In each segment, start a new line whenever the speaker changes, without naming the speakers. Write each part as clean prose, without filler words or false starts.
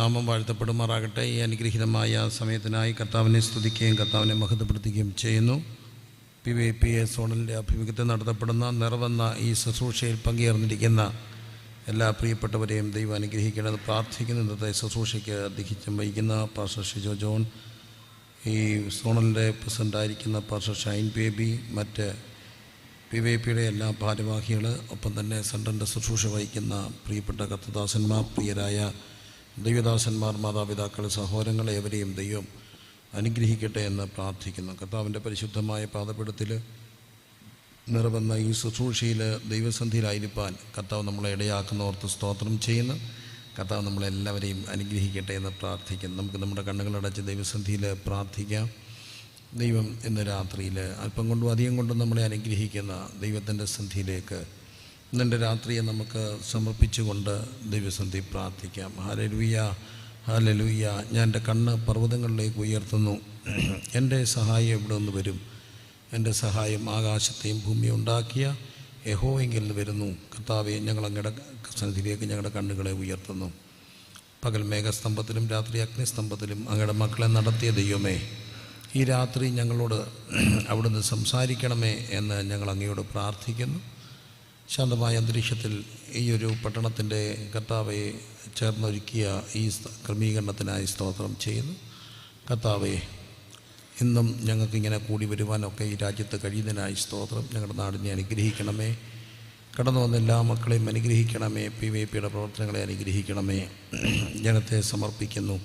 നാമം വാഴ്ത്തപ്പെടുമാറാകട്ടെ. ഈ അനുഗ്രഹീതമായ സമയത്തിനായി കർത്താവിനെ സ്തുതിക്കുകയും കർത്താവിനെ മഹത്വപ്പെടുത്തുകയും ചെയ്യുന്നു. PVPA സോണലിൻ്റെ ആഭിമുഖ്യത്തിൽ നടത്തപ്പെടുന്ന നിറവെന്ന ഈ ശുശ്രൂഷയിൽ പങ്കുചേർന്നിരിക്കുന്ന എല്ലാ പ്രിയപ്പെട്ടവരെയും ദൈവം അനുഗ്രഹിക്കണമെന്ന് പ്രാർത്ഥിക്കുന്നു. ഇന്നത്തെ ശുശ്രൂഷയ്ക്ക് അധ്യക്ഷം വഹിക്കുന്ന പാസ്റ്റർ ഷിജോ ജോൺ, ഈ സോണലിൻ്റെ പ്രസിഡൻ്റായിരിക്കുന്ന പാസ്റ്റർ ഷൈൻ ബേബി, മറ്റ് PVPയുടെ എല്ലാ ഭാരവാഹികൾ, ഒപ്പം തന്നെ സെൻറ്ററിൻ്റെ ശുശ്രൂഷ വഹിക്കുന്ന പ്രിയപ്പെട്ട കർത്തദാസന്മാർ, പ്രിയരായ ദൈവദാസന്മാർ, മാതാപിതാക്കൾ, സഹോദരങ്ങൾ, ഏവരെയും ദൈവം അനുഗ്രഹിക്കട്ടെ എന്ന് പ്രാർത്ഥിക്കുന്നു. കർത്താവിൻ്റെ പരിശുദ്ധമായ പാദപീഠത്തിൽ നിറവെന്ന ഈ ശുശ്രൂഷയിൽ ദൈവസന്ധിയിലായിരിക്കാൻ കർത്താവ് നമ്മളെ ഇടയാക്കുന്നോർത്ത് സ്തോത്രം ചെയ്യുന്നു. കർത്താവ് നമ്മളെല്ലാവരെയും അനുഗ്രഹിക്കട്ടെ എന്ന് പ്രാർത്ഥിക്കുന്നു. നമുക്ക് നമ്മുടെ കണ്ണുകളടച്ച് ദൈവസന്ധിയിൽ പ്രാർത്ഥിക്കാം. ദൈവം ഇന്ന് രാത്രിയിൽ അല്പം കൊണ്ടും അധികം കൊണ്ടും നമ്മളെ അനുഗ്രഹിക്കുന്ന ദൈവത്തിൻ്റെ സന്ധിയിലേക്ക് ഇന്നെൻ്റെ രാത്രിയെ നമുക്ക് സമർപ്പിച്ചുകൊണ്ട് ദൈവസന്ധി പ്രാർത്ഥിക്കാം. Hallelujah, hallelujah. ഞാൻ എൻ്റെ കണ്ണ് പർവ്വതങ്ങളിലേക്ക് ഉയർത്തുന്നു. എൻ്റെ സഹായം എവിടെ നിന്ന് വരും? എൻ്റെ സഹായം ആകാശത്തെയും ഭൂമിയും ഉണ്ടാക്കിയ യഹോവയിൽ നിന്ന് വരുന്നു. കർത്താവേ, ഞങ്ങൾ അങ്ങയുടെ സന്നിധിയിലേക്ക് ഞങ്ങളുടെ കണ്ണുകളെ ഉയർത്തുന്നു. പകൽ മേഘസ്തംഭത്തിലും രാത്രി അഗ്നിസ്തംഭത്തിലും അങ്ങയുടെ മക്കളെ നടത്തിയ ദൈവമേ, ഈ രാത്രി ഞങ്ങളോട് അവിടുന്ന് സംസാരിക്കണമേ എന്ന് ഞങ്ങൾ അങ്ങയോട് പ്രാർത്ഥിക്കുന്നു. ശാന്തമായ അന്തരീക്ഷത്തിൽ ഈ ഒരു പട്ടണത്തിൻ്റെ കർത്താവെ ചേർന്നൊരുക്കിയ ഈ ക്രമീകരണത്തിനായി സ്തോത്രം ചെയ്യുന്നു. കർത്താവെ, ഇന്നും ഞങ്ങൾക്കിങ്ങനെ കൂടി വരുവാനൊക്കെ ഈ രാജ്യത്ത് കഴിയുന്നതിനായി സ്തോത്രം. ഞങ്ങളുടെ നാടിനെ അനുഗ്രഹിക്കണമേ. കടന്നു വന്ന എല്ലാ മക്കളെയും അനുഗ്രഹിക്കണമേ. PVPയുടെ പ്രവർത്തനങ്ങളെ അനുഗ്രഹിക്കണമേ. ജനത്തെ സമർപ്പിക്കുന്നു.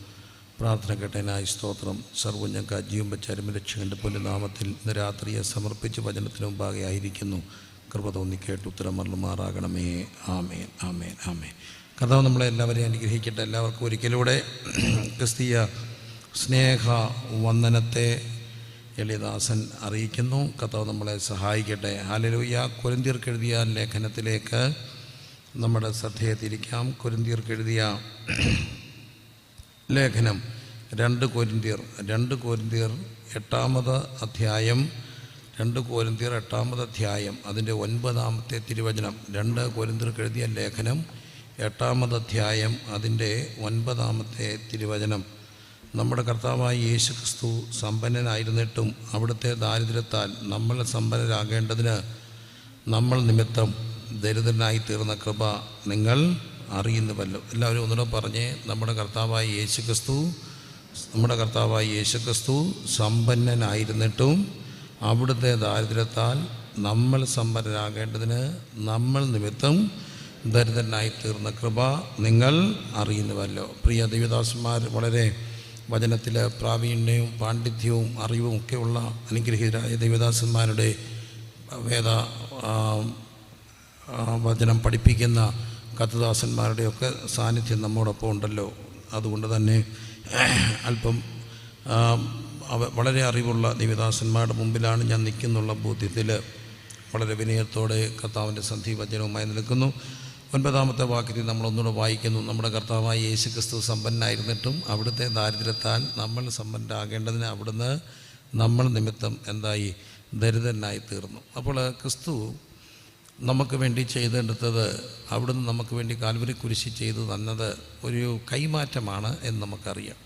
പ്രാർത്ഥന കേട്ടതിനായി സ്തോത്രം. സർവ്വം ഞങ്ങൾക്ക് ജീവൻ വെച്ച അരുമരക്ഷകൻ്റെ പൊന്നുനാമത്തിൽ ഇന്ന് രാത്രിയെ സമർപ്പിച്ച് വചനത്തിന് മുമ്പാകെ ആയിരിക്കുന്നു. കൃപ തോന്നി കേട്ട് ഉത്തരം മറന്നുമാറാകണമേ. ആമേൻ, ആമേൻ, ആമേൻ. കർത്താവ് നമ്മളെ എല്ലാവരെയും അനുഗ്രഹിക്കട്ടെ. എല്ലാവർക്കും ഒരിക്കലൂടെ ക്രിസ്തീയ സ്നേഹ വന്ദനത്തെ എളിയദാസൻ അറിയിക്കുന്നു. കർത്താവ് നമ്മളെ സഹായിക്കട്ടെ. ഹല്ലേലൂയ. കൊരിന്ത്യർക്കെഴുതിയ ലേഖനത്തിലേക്ക് നമ്മുടെ ശ്രദ്ധയെ തിരിക്കാം. കൊരിന്ത്യർക്കെഴുതിയ ലേഖനം 2 കൊരിന്ത്യർ 8-ാമത് അധ്യായം 2 കൊരിന്ത്യർ 8-ാമത് അധ്യായം അതിൻ്റെ 9-ാമത്തെ തിരുവചനം. 2 കൊരിന്ത്യർക്ക് എഴുതിയ ലേഖനം 8-ാമത് അധ്യായം അതിൻ്റെ 9-ാമത്തെ തിരുവചനം. നമ്മുടെ കർത്താവായ യേശു ക്രിസ്തു സമ്പന്നനായിരുന്നിട്ടും അവിടുത്തെ ദാരിദ്ര്യത്താൽ നമ്മൾ സമ്പന്നരാകേണ്ടതിന് നമ്മൾ നിമിത്തം ദരിദ്രനായി തീർന്ന കൃപ നിങ്ങൾ അറിയുന്നുവല്ലോ. എല്ലാവരും ഒന്നുകൂടെ പറഞ്ഞേ. നമ്മുടെ കർത്താവായ യേശു ക്രിസ്തു സമ്പന്നനായിരുന്നിട്ടും അവിടുത്തെ ദാരിദ്ര്യത്താൽ നമ്മൾ സമ്പന്നരാകേണ്ടതിന് നമ്മൾ നിമിത്തം ദരിദ്രനായി തീർന്ന കൃപ നിങ്ങൾ അറിയുന്നുവല്ലോ. പ്രിയ ദൈവദാസന്മാർ, വളരെ വചനത്തിൽ പ്രാവീണ്യവും പാണ്ഡിത്യവും അറിവും ഒക്കെയുള്ള അനുഗ്രഹീതരായ ദൈവദാസന്മാരുടെ വചനം പഠിപ്പിക്കുന്ന കർത്തദാസന്മാരുടെയൊക്കെ സാന്നിധ്യം നമ്മോടൊപ്പം ഉണ്ടല്ലോ. അതുകൊണ്ട് തന്നെ അല്പം വളരെ അറിവുള്ള ദൈവദാസന്മാരുടെ മുമ്പിലാണ് ഞാൻ നിൽക്കുന്നുള്ള ബോധ്യത്തിൽ വളരെ വിനയത്തോടെ കർത്താവിൻ്റെ സന്ധി വചനവുമായി നിൽക്കുന്നു. 9-ാമത്തെ വാക്യത്തിൽ നമ്മളൊന്നുകൂടെ വായിക്കുന്നു. നമ്മുടെ കർത്താവായ യേശു ക്രിസ്തു സമ്പന്നനായിരുന്നിട്ടും അവിടുത്തെ ദാരിദ്ര്യത്താൽ നമ്മൾ സമ്പന്നരാകേണ്ടതിന് അവിടുന്ന് നമ്മൾ നിമിത്തം എന്തായി? ദരിദ്രനായി തീർന്നു. അപ്പോൾ ക്രിസ്തു നമുക്ക് വേണ്ടി ചെയ്തെടുത്തത്, അവിടുന്ന് നമുക്ക് വേണ്ടി കാൽവരി കുരിശി ചെയ്തു തന്നത് ഒരു കൈമാറ്റമാണ് എന്ന് നമുക്കറിയാം.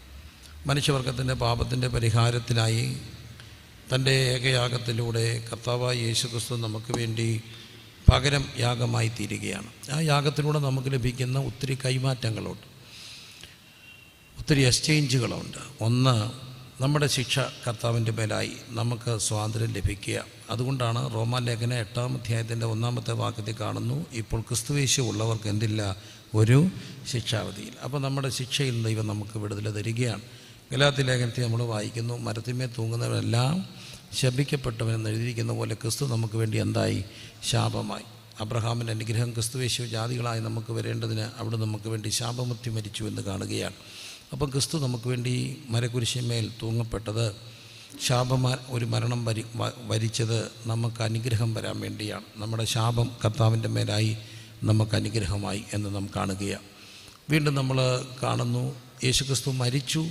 മനുഷ്യവർഗത്തിൻ്റെ പാപത്തിൻ്റെ പരിഹാരത്തിനായി തൻ്റെ ഏകയാഗത്തിലൂടെ കർത്താവായ യേശു ക്രിസ്തു നമുക്ക് വേണ്ടി പകരം യാഗമായി തീരുകയാണ്. ആ യാഗത്തിലൂടെ നമുക്ക് ലഭിക്കുന്ന ഒത്തിരി കൈമാറ്റങ്ങളുണ്ട്, ഒത്തിരി എക്സ്ചേഞ്ചുകളുണ്ട്. ഒന്ന്, നമ്മുടെ ശിക്ഷ കർത്താവിൻ്റെ മേലായി നമുക്ക് സ്വാതന്ത്ര്യം ലഭിക്കുക. അതുകൊണ്ടാണ് റോമാലേഖന 8-ാം അധ്യായത്തിൻ്റെ 1-ാമത്തെ വാക്യത്തിൽ കാണുന്നു, ഇപ്പോൾ ക്രിസ്തുയേശു ഉള്ളവർക്ക് എന്തില്ല? ഒരു ശിക്ഷാവധിയിൽ. അപ്പോൾ നമ്മുടെ ശിക്ഷയിൽ ദൈവം നമുക്ക് വിടുതൽ തരികയാണ്. ഗലാത്യ ലേഖനത്തിൽ നമ്മൾ വായിക്കുന്നു, മരത്തിന്മേൽ തൂങ്ങുന്നവരെല്ലാം ശപിക്കപ്പെട്ടവനെന്ന് എഴുതിയിരിക്കുന്ന പോലെ ക്രിസ്തു നമുക്ക് വേണ്ടി എന്തായി? ശാപമായി. അബ്രഹാമിൻ്റെ അനുഗ്രഹം ക്രിസ്തുയേശു ജാതികളായി നമുക്ക് വരേണ്ടതിന് അവിടെ നമുക്ക് വേണ്ടി ശാപമുക്തി മരിച്ചു എന്ന് കാണുകയാണ്. അപ്പം ക്രിസ്തു നമുക്ക് വേണ്ടി മരക്കുരിശിന്മേൽ തൂങ്ങപ്പെട്ടത്, ഒരു മരണം വരിച്ചത് നമുക്ക് അനുഗ്രഹം വരാൻ വേണ്ടിയാണ്. നമ്മുടെ ശാപം കർത്താവിൻ്റെ മേലായി നമുക്ക് അനുഗ്രഹമായി എന്ന് നാം കാണുകയാണ്. വീണ്ടും നമ്മൾ കാണുന്നു, യേശു ക്രിസ്തു മരിച്ചു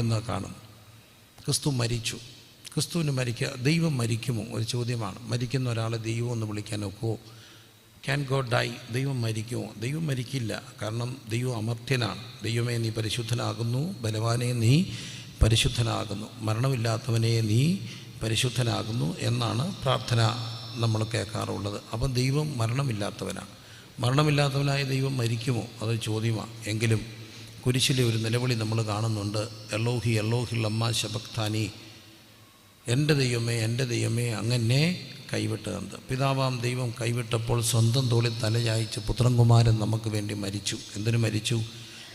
എന്ന് കാണുന്നു. ക്രിസ്തു മരിച്ചു. ക്രിസ്തുവിന് ദൈവം മരിക്കുമോ? ഒരു ചോദ്യമാണ്. മരിക്കുന്ന ഒരാളെ ദൈവം എന്ന് വിളിക്കാനൊക്കോ? Can God dye? ദൈവം മരിക്കുമോ? ദൈവം മരിക്കില്ല. കാരണം ദൈവം അമർത്യനാണ്. ദൈവമേ നീ പരിശുദ്ധനാകുന്നു, ബലവാനെ നീ പരിശുദ്ധനാകുന്നു, മരണമില്ലാത്തവനെ നീ പരിശുദ്ധനാകുന്നു എന്നാണ് പ്രാർത്ഥന നമ്മൾ കേൾക്കാറുള്ളത്. അപ്പം ദൈവം മരണമില്ലാത്തവനാണ്. മരണമില്ലാത്തവനായ ദൈവം മരിക്കുമോ? അത് ചോദ്യമാണ്. എങ്കിലും കുരിശിലെ ഒരു നിലവിളി നമ്മൾ കാണുന്നുണ്ട്. എലോഹി എലോഹി ലമ്മ ശബക്താനി, എൻ്റെ ദൈവമേ അങ്ങനെ കൈവിട്ടതെന്ത്? പിതാവാം ദൈവം കൈവിട്ടപ്പോൾ സ്വന്തം തോളിൽ തലചായ്ച്ച് പുത്രൻകുമാരൻ നമുക്ക് വേണ്ടി മരിച്ചു. എന്തിനു മരിച്ചു?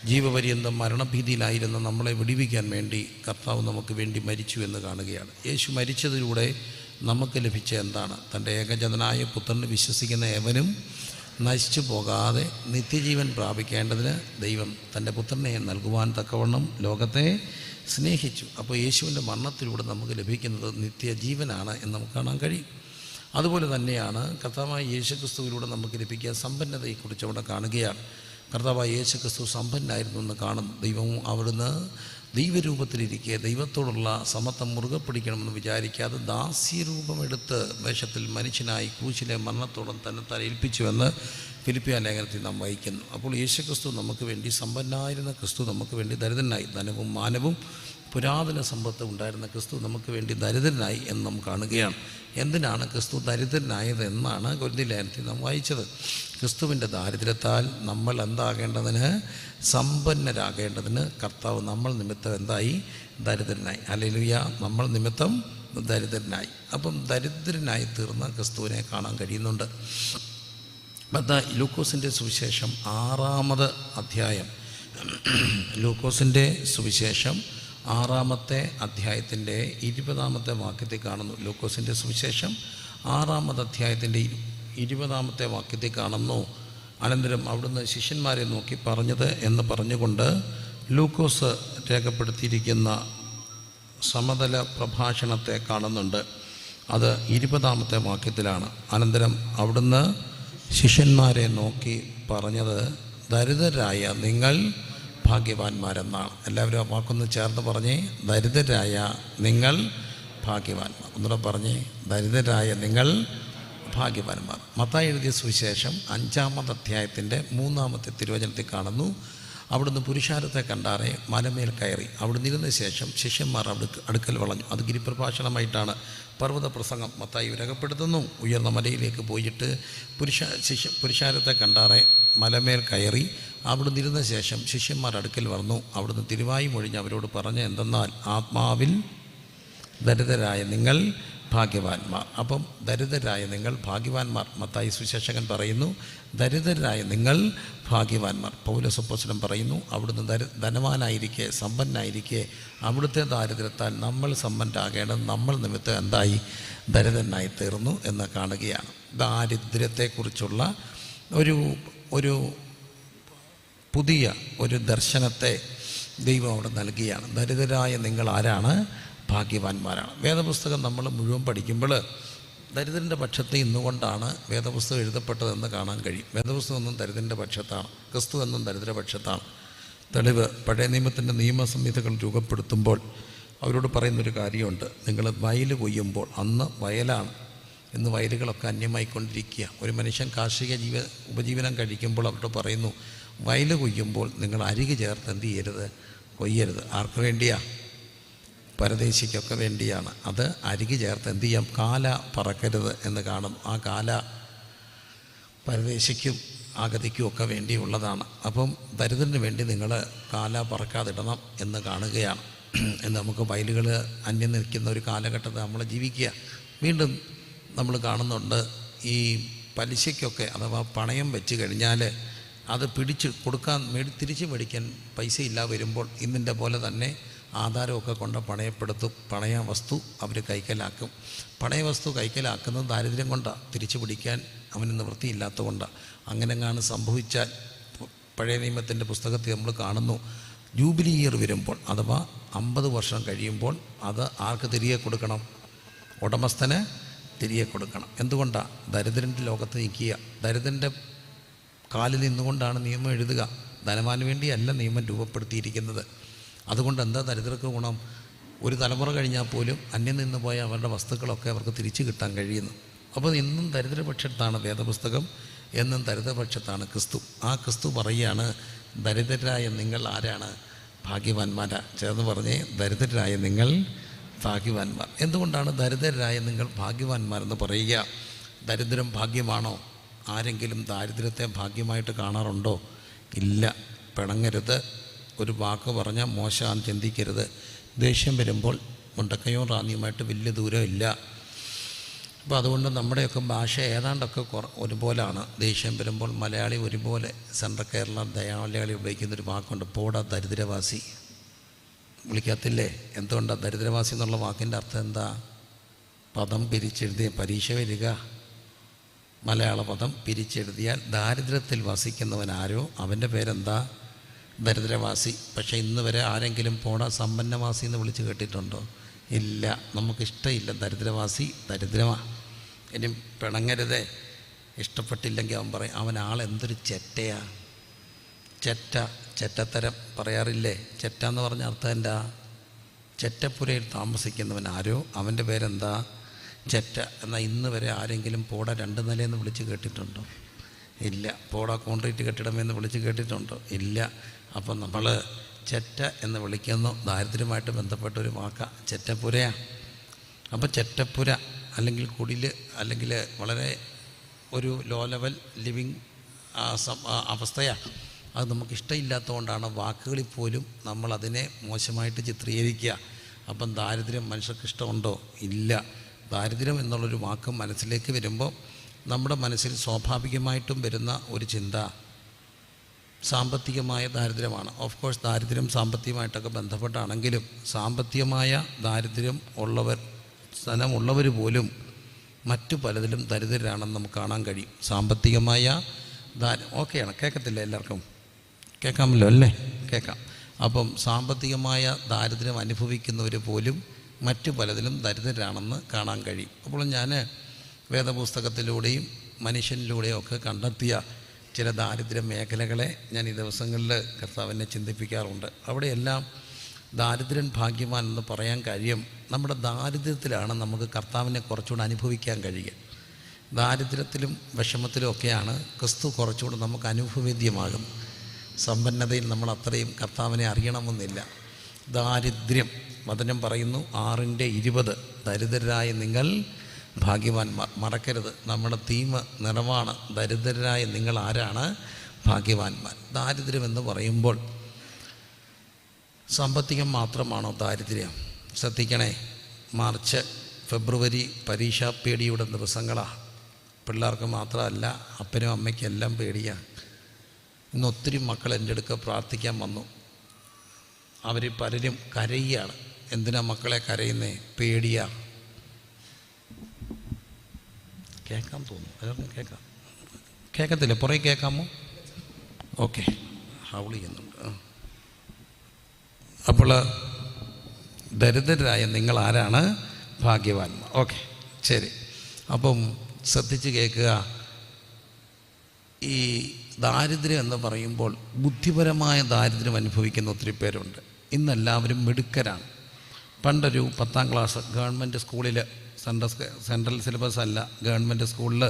ജീവപര്യന്തം മരണഭീതിയിലായിരുന്ന നമ്മളെ വിടിവിക്കാൻ വേണ്ടി കർത്താവ് നമുക്ക് വേണ്ടി മരിച്ചു എന്ന് കാണുകയാണ്. യേശു മരിച്ചതിലൂടെ നമുക്ക് ലഭിച്ച എന്താണ്? തൻ്റെ ഏകജനനായ പുത്രനെ വിശ്വസിക്കുന്ന ഏവനും നശിച്ചു പോകാതെ നിത്യജീവൻ പ്രാപിക്കേണ്ടതിന് ദൈവം തൻ്റെ പുത്രനെ നൽകുവാൻ തക്കവണ്ണം ലോകത്തെ സ്നേഹിച്ചു. അപ്പോൾ യേശുവിൻ്റെ മരണത്തിലൂടെ നമുക്ക് ലഭിക്കുന്നത് നിത്യജീവനാണ് എന്ന് നമുക്ക് കാണാൻ കഴിയും. അതുപോലെ തന്നെയാണ് കർത്താവായ യേശുക്രിസ്തുവിലൂടെ നമുക്ക് ലഭിക്കുക സമ്പന്നതയെക്കുറിച്ച് അവിടെ കാണുകയാണ്. കർത്താവായ യേശുക്രിസ്തു സമ്പന്നനായിരുന്നു എന്ന് കാണുന്നു. ദൈവവും അവിടുന്ന് ദൈവരൂപത്തിലിരിക്കെ ദൈവത്തോടുള്ള സമത്വം മുറുകെ പിടിക്കണമെന്ന് വിചാരിക്കാതെ ദാസ്യരൂപമെടുത്ത് വേഷത്തിൽ മനുഷ്യനായി ക്രൂശിലെ മരണത്തോളം തന്നെ ഏൽപ്പിച്ചുവെന്ന് ഫിലിപ്പിയ ലേഖനത്തിൽ നാം വായിക്കുന്നു. അപ്പോൾ യേശുക്രിസ്തു നമുക്ക് വേണ്ടി സമ്പന്നനായിരുന്ന ക്രിസ്തു നമുക്ക് വേണ്ടി ദരിദ്രനായി, ധനവും മാനവും പുരാതന സമ്പത്ത് ഉണ്ടായിരുന്ന ക്രിസ്തു നമുക്ക് വേണ്ടി ദരിദ്രനായി എന്ന് നാം കാണുകയാണ്. എന്തിനാണ് ക്രിസ്തു ദരിദ്രനായത് എന്നാണ് കൊരിന്ത്യർ ലേഖനത്തിൽ നാം വായിച്ചത്. ക്രിസ്തുവിൻ്റെ ദാരിദ്ര്യത്താൽ നമ്മൾ എന്താകേണ്ടതിന്? സമ്പന്നരാകേണ്ടതിന് കർത്താവ് നമ്മൾ നിമിത്തം എന്തായി? ദരിദ്രനായി. ഹല്ലേലൂയ! നമ്മൾ നിമിത്തം ദരിദ്രനായി. അപ്പം ദരിദ്രനായി തീർന്ന ക്രിസ്തുവിനെ കാണാൻ കഴിയുന്നുണ്ട്. ലൂക്കോസിൻ്റെ സുവിശേഷം 6-ാമത് അധ്യായം, ലൂക്കോസിൻ്റെ സുവിശേഷം 6-ാമത്തെ അധ്യായത്തിൻ്റെ 20-ാമത്തെ വാക്യത്തിൽ കാണുന്നു. ലൂക്കോസിൻ്റെ സുവിശേഷം 6-ാമത് അധ്യായത്തിൻ്റെ 20-ാമത്തെ വാക്യത്തിൽ കാണുന്നു. അനന്തരം അവിടുന്ന് ശിഷ്യന്മാരെ നോക്കി പറഞ്ഞത് എന്ന് പറഞ്ഞുകൊണ്ട് ലൂക്കോസ് രേഖപ്പെടുത്തിയിരിക്കുന്ന സമതല പ്രഭാഷണത്തെ കാണുന്നുണ്ട്. അത് 20-ാമത്തെ വാക്യത്തിലാണ്. അനന്തരം അവിടുന്ന് ശിഷ്യന്മാരെ നോക്കി പറഞ്ഞത്, ദരിദ്രരായ നിങ്ങൾ ഭാഗ്യവാന്മാരെന്നാണ്. എല്ലാവരും ആ വാക്കൊന്ന് ചേർന്ന് പറഞ്ഞേ, ദരിദ്രരായ നിങ്ങൾ ഭാഗ്യവാന്മാർ. ഒന്നുകൂടെ പറഞ്ഞേ, ദരിദ്രരായ നിങ്ങൾ ഭാഗ്യവാന്മാർ. മത്തായി എഴുതിയ സുവിശേഷം 5-ാമത് അധ്യായത്തിൻ്റെ 3-ാമത്തെ തിരുവചനത്തിൽ കാണുന്നു. അവിടുന്ന് പുരുഷാരത്തെ കണ്ടാറെ മലമേൽ കയറി. അവിടുന്ന് ഇരുന്ന ശേഷം ശിഷ്യന്മാർ അടുക്കൽ വളഞ്ഞു. അത് ഗിരിപ്രഭാഷണമായിട്ടാണ് പർവ്വത പ്രസംഗം മത്തായി രേഖപ്പെടുത്തുന്നു. ഉയർന്ന മലയിലേക്ക് പോയിട്ട് പുരുഷാരത്തെ കണ്ടാറെ മലമേൽ കയറി. അവിടുന്ന് ഇരുന്ന ശേഷം ശിഷ്യന്മാർ അടുക്കൽ വന്നു. അവിടുന്ന് തിരുവായി മൊഴിഞ്ഞ് അവരോട് പറഞ്ഞ എന്തെന്നാൽ, ആത്മാവിൽ ദരിദ്രരായ നിങ്ങൾ ഭാഗ്യവാന്മാർ. അപ്പം ദരിദ്രരായ നിങ്ങൾ ഭാഗ്യവാന്മാർ. മത്തായി സുവിശേഷകൻ പറയുന്നു, ദരിദ്രരായ നിങ്ങൾ ഭാഗ്യവാന്മാർ. പൗലോസ് അപ്പോസ്തലൻ പറയുന്നു, അവിടുന്ന് ധനവാനായിരിക്കെ സമ്പന്നനായിരിക്കെ അവിടുത്തെ ദാരിദ്ര്യത്താൽ നമ്മൾ സമ്പന്നരാകേണ്ടത് നമ്മൾ നിമിത്തം എന്തായി? ദരിദ്രനായി തീർന്നു എന്ന് കാണുകയാണ്. ദാരിദ്ര്യത്തെക്കുറിച്ചുള്ള ഒരു പുതിയ ഒരു ദർശനത്തെ ദൈവം അവിടെ നൽകുകയാണ്. ദരിദ്രരായ നിങ്ങൾ ആരാണ്? ഭാഗ്യവാന്മാരാണ്. വേദപുസ്തകം നമ്മൾ മുഴുവൻ പഠിക്കുമ്പോൾ ദരിദ്രൻ്റെ പക്ഷത്ത് ഇന്നുകൊണ്ടാണ് വേദപുസ്തകം എഴുതപ്പെട്ടതെന്ന് കാണാൻ കഴിയും. വേദപുസ്തകം എന്നും ദരിദ്രൻ്റെ പക്ഷത്താണ്, ക്രിസ്തു എന്നും ദരിദ്രപക്ഷത്താണ്. തെളിവ്, പഴയ നിയമത്തിൻ്റെ നിയമസംഹിതകൾ രൂപപ്പെടുത്തുമ്പോൾ അവരോട് പറയുന്നൊരു കാര്യമുണ്ട്. നിങ്ങൾ വയൽ കൊയ്യുമ്പോൾ, അന്ന് വയലാണ്, ഇന്ന് വയലുകളൊക്കെ അന്യമായിക്കൊണ്ടിരിക്കുക. ഒരു മനുഷ്യൻ കാർഷിക ഉപജീവനം കഴിക്കുമ്പോൾ അവരോട് പറയുന്നു, വയൽ കൊയ്യുമ്പോൾ നിങ്ങൾ അരികെ ചേർത്ത് എന്ത് ചെയ്യരുത്? കൊയ്യരുത്. ആർക്ക് വേണ്ടിയാണ്? പരദേശിക്കൊക്കെ വേണ്ടിയാണ്. അത് അരികെ ചേർത്ത് എന്ത് ചെയ്യാം? കാല പറക്കരുത് എന്ന് കാണുന്നു. ആ കാല പരദേശിക്കും അഗതിക്കും ഒക്കെ വേണ്ടിയുള്ളതാണ്. അപ്പം ദരിദ്രന് വേണ്ടി നിങ്ങൾ കാല പറക്കാതിടണം എന്ന് കാണുകയാണ്. നമുക്ക് വയലുകൾ അന്യം നിൽക്കുന്ന ഒരു കാലഘട്ടത്തിൽ നമ്മൾ ജീവിക്കുക. വീണ്ടും നമ്മൾ കാണുന്നുണ്ട്, ഈ പലിശയ്ക്കൊക്കെ അഥവാ പണയം വെച്ച് കഴിഞ്ഞാൽ അത് പിടിച്ച് കൊടുക്കാൻ തിരിച്ച് മേടിക്കാൻ പൈസയില്ല വരുമ്പോൾ ഇന്നിൻ്റെ പോലെ തന്നെ ആധാരമൊക്കെ കൊണ്ട് പണയപ്പെടുത്തും. പണയ വസ്തു അവർ കൈക്കലാക്കും. പണയ വസ്തു കൈക്കലാക്കുന്നത് ദാരിദ്ര്യം കൊണ്ടാണ്, തിരിച്ചു പിടിക്കാൻ അവന് നിവൃത്തിയില്ലാത്ത കൊണ്ടാണ്. അങ്ങനെങ്ങാണ് സംഭവിച്ചാൽ പഴയ നിയമത്തിൻ്റെ പുസ്തകത്തിൽ നമ്മൾ കാണുന്നു, ജൂബിലി ഇയർ വരുമ്പോൾ അഥവാ 50 വർഷം കഴിയുമ്പോൾ അത് ആർക്ക് തിരികെ കൊടുക്കണം? ഉടമസ്ഥന് തിരികെ കൊടുക്കണം. എന്തുകൊണ്ടാണ്? ദരിദ്രൻ്റെ ലോകത്ത് നിൽക്കുക. ദരിദ്രൻ്റെ കാലിൽ നിന്നുകൊണ്ടാണ് നിയമം എഴുതുക. ധനവാന് വേണ്ടിയല്ല നിയമം രൂപപ്പെടുത്തിയിരിക്കുന്നത്. അതുകൊണ്ട് എന്താ ദരിദ്രർക്ക് ഗുണം? ഒരു തലമുറ കഴിഞ്ഞാൽ പോലും അന്യം നിന്ന് പോയ അവരുടെ വസ്തുക്കളൊക്കെ അവർക്ക് തിരിച്ചു കിട്ടാൻ കഴിയുന്നു. അപ്പോൾ ഇന്നും ദരിദ്രപക്ഷത്താണ് വേദപുസ്തകം എന്നും ദരിദ്രപക്ഷത്താണ് ക്രിസ്തു. ആ ക്രിസ്തു പറയുകയാണ്, ദരിദ്രരായ നിങ്ങൾ ആരാണ്? ഭാഗ്യവാന്മാരാ. ചേർന്ന് പറഞ്ഞേ, ദരിദ്രരായ നിങ്ങൾ ഭാഗ്യവാന്മാർ. എന്തുകൊണ്ടാണ് ദരിദ്രരായ നിങ്ങൾ ഭാഗ്യവാന്മാരെന്ന് പറയുക? ദരിദ്രം ഭാഗ്യമാണോ? ആരെങ്കിലും ദാരിദ്ര്യത്തെ ഭാഗ്യമായിട്ട് കാണാറുണ്ടോ? ഇല്ല. പിണങ്ങരുത്. ഒരു വാക്ക് പറഞ്ഞാൽ മോശമാണെന്ന് ചിന്തിക്കരുത്. ദേഷ്യം വരുമ്പോൾ മുണ്ടക്കയോ റാന്നിയുമായിട്ട് വലിയ ദൂരമില്ല. അപ്പോൾ അതുകൊണ്ട് നമ്മുടെയൊക്കെ ഭാഷ ഏതാണ്ടൊക്കെ ഒരുപോലാണ്. ദേഷ്യം വരുമ്പോൾ മലയാളി ഒരുപോലെ, സെൻട്രൽ കേരള മലയാളി ഉപയോഗിക്കുന്നൊരു വാക്കുണ്ട്, പോടാ ദരിദ്രവാസി. വിളിക്കത്തില്ലേ? എന്തുകൊണ്ടാണ് ദരിദ്രവാസി എന്നുള്ള വാക്കിൻ്റെ അർത്ഥം എന്താ? പദം പിരിച്ചെഴുതിയ പരീക്ഷ വരിക, മലയാള പദം പിരിച്ചെഴുതിയാൽ ദാരിദ്ര്യത്തിൽ വസിക്കുന്നവനാരോ അവൻ്റെ പേരെന്താ? ദരിദ്രവാസി. പക്ഷേ ഇന്ന് വരെ ആരെങ്കിലും പോടാ സമ്പന്നവാസി എന്ന് വിളിച്ച് കേട്ടിട്ടുണ്ടോ? ഇല്ല. നമുക്കിഷ്ടമില്ല ദരിദ്രവാസി. ദരിദ്രമാണ്. ഇനി പിണങ്ങരുതേ. ഇഷ്ടപ്പെട്ടില്ലെങ്കിൽ അവൻ പറയും, അവൻ ആളെന്തൊരു ചെറ്റയാ. ചെറ്റത്തരം പറയാറില്ലേ? ചെറ്റ എന്ന് പറഞ്ഞ അർത്ഥം എന്താ? ചെറ്റപ്പുരയിൽ താമസിക്കുന്നവൻ ആരോ അവൻ്റെ പേരെന്താ? ചെറ്റ. എന്നാൽ ഇന്ന് വരെ ആരെങ്കിലും പോട 2 നിലയെന്ന് വിളിച്ച് കേട്ടിട്ടുണ്ടോ? ഇല്ല. പോട കോൺക്രീറ്റ് കെട്ടിടമെന്ന് വിളിച്ച് കേട്ടിട്ടുണ്ടോ? ഇല്ല. അപ്പം നമ്മൾ ചെറ്റ എന്ന് വിളിക്കുന്നു. ദാരിദ്ര്യമായിട്ട് ബന്ധപ്പെട്ടൊരു വാക്കാണ് ചെറ്റപ്പുരയാണ്. അപ്പോൾ ചെറ്റപ്പുര അല്ലെങ്കിൽ കുടിൽ അല്ലെങ്കിൽ വളരെ ഒരു ലോ ലെവൽ ലിവിങ് അവസ്ഥയാണ്. അത് നമുക്കിഷ്ടമില്ലാത്തതുകൊണ്ടാണ് വാക്കുകളിൽ പോലും നമ്മളതിനെ മോശമായിട്ട് ചിത്രീകരിക്കുക. അപ്പം ദാരിദ്ര്യം മനുഷ്യർക്ക് ഇഷ്ടമുണ്ടോ? ഇല്ല. ദാരിദ്ര്യം എന്നുള്ളൊരു വാക്ക് മനസ്സിലേക്ക് വരുമ്പോൾ നമ്മുടെ മനസ്സിൽ സ്വാഭാവികമായിട്ടും വരുന്ന ഒരു ചിന്ത സാമ്പത്തികമായ ദാരിദ്ര്യമാണ്. ഓഫ് കോഴ്സ് ദാരിദ്ര്യം സാമ്പത്തികമായിട്ടൊക്കെ ബന്ധപ്പെട്ടാണെങ്കിലും സാമ്പത്തികമായ ദാരിദ്ര്യം ഉള്ളവർ, ധനമുള്ളവർ പോലും മറ്റു പലതിലും ദരിദ്രരാണെന്ന് നമുക്ക് കാണാൻ കഴിയും. സാമ്പത്തികമായ ഓക്കെയാണ്, കേൾക്കത്തില്ല? എല്ലാവർക്കും കേൾക്കാമല്ലോ അല്ലേ? കേൾക്കാം. അപ്പം സാമ്പത്തികമായ ദാരിദ്ര്യം അനുഭവിക്കുന്നവർ പോലും മറ്റു പലതിലും ദരിദ്രരാണെന്ന് കാണാൻ കഴിയും. അപ്പോൾ ഞാൻ വേദപുസ്തകത്തിലൂടെയും മനുഷ്യനിലൂടെയും ഒക്കെ കണ്ടെത്തിയ ചില ദാരിദ്ര്യ മേഖലകളെ ഞാൻ ഈ ദിവസങ്ങളിൽ കർത്താവിനെ ചിന്തിപ്പിക്കാറുണ്ട്. അവിടെയെല്ലാം ദാരിദ്ര്യൻ ഭാഗ്യവാൻ എന്ന് പറയാൻ കാര്യം നമ്മുടെ ദാരിദ്ര്യത്തിലാണ് നമുക്ക് കർത്താവിനെ കുറച്ചുകൂടെ അനുഭവിക്കാൻ കഴിയുക. ദാരിദ്ര്യത്തിലും വിഷമത്തിലും ഒക്കെയാണ് ക്രിസ്തു കുറച്ചുകൂടെ നമുക്ക് അനുഭവവേദ്യമാകും. സമ്പന്നതയിൽ നമ്മൾ അത്രയും കർത്താവിനെ അറിയണമെന്നില്ല. ദാരിദ്ര്യം വചനം പറയുന്നു 6:20, ദരിദ്രരായ നിങ്ങൾ ഭാഗ്യവാന്മാർ. മറക്കരുത്, നമ്മുടെ തീം നിറവാണ്. ദരിദ്രരായ നിങ്ങൾ ആരാണ്? ഭാഗ്യവാന്മാർ. ദാരിദ്ര്യമെന്ന് പറയുമ്പോൾ സാമ്പത്തികം മാത്രമാണോ ദാരിദ്ര്യം? ശ്രദ്ധിക്കണേ. മാർച്ച് ഫെബ്രുവരി പരീക്ഷാ പേടിയുടെ ദിവസങ്ങളാണ്. പിള്ളേർക്ക് മാത്രമല്ല, അപ്പനും അമ്മയ്ക്കും എല്ലാം പേടിയാണ്. ഇന്ന് ഒത്തിരി മക്കൾ എൻ്റെ അടുക്ക പ്രാർത്ഥിക്കാൻ വന്നു. അവർ പലരും കരയുകയാണ്. എന്തിനാ മക്കളെ കരയുന്നേ? പേടിയാ. കേൾക്കാൻ തോന്നുന്നു. എല്ലാവർക്കും കേൾക്കാം? കേൾക്കത്തില്ല? പുറകെ കേൾക്കാമോ? ഓക്കെ. ഹൗൾ ചെയ്യുന്നുണ്ട്. അപ്പോൾ ദരിദ്രരായ നിങ്ങൾ ആരാണ്? ഭാഗ്യവാന്മാർ. ഓക്കെ, ശരി. അപ്പം ശ്രദ്ധിച്ച് കേൾക്കുക. ഈ ദാരിദ്ര്യം എന്ന് പറയുമ്പോൾ ബുദ്ധിപരമായ ദാരിദ്ര്യം അനുഭവിക്കുന്ന ഒത്തിരി പേരുണ്ട്. ഇന്നെല്ലാവരും മിടുക്കരാണ്. പണ്ടൊരു 10ാം ക്ലാസ് ഗവൺമെൻറ് സ്കൂളിൽ, സെൻട്രൽ സിലബസ് അല്ല, ഗവൺമെൻറ് സ്കൂളിൽ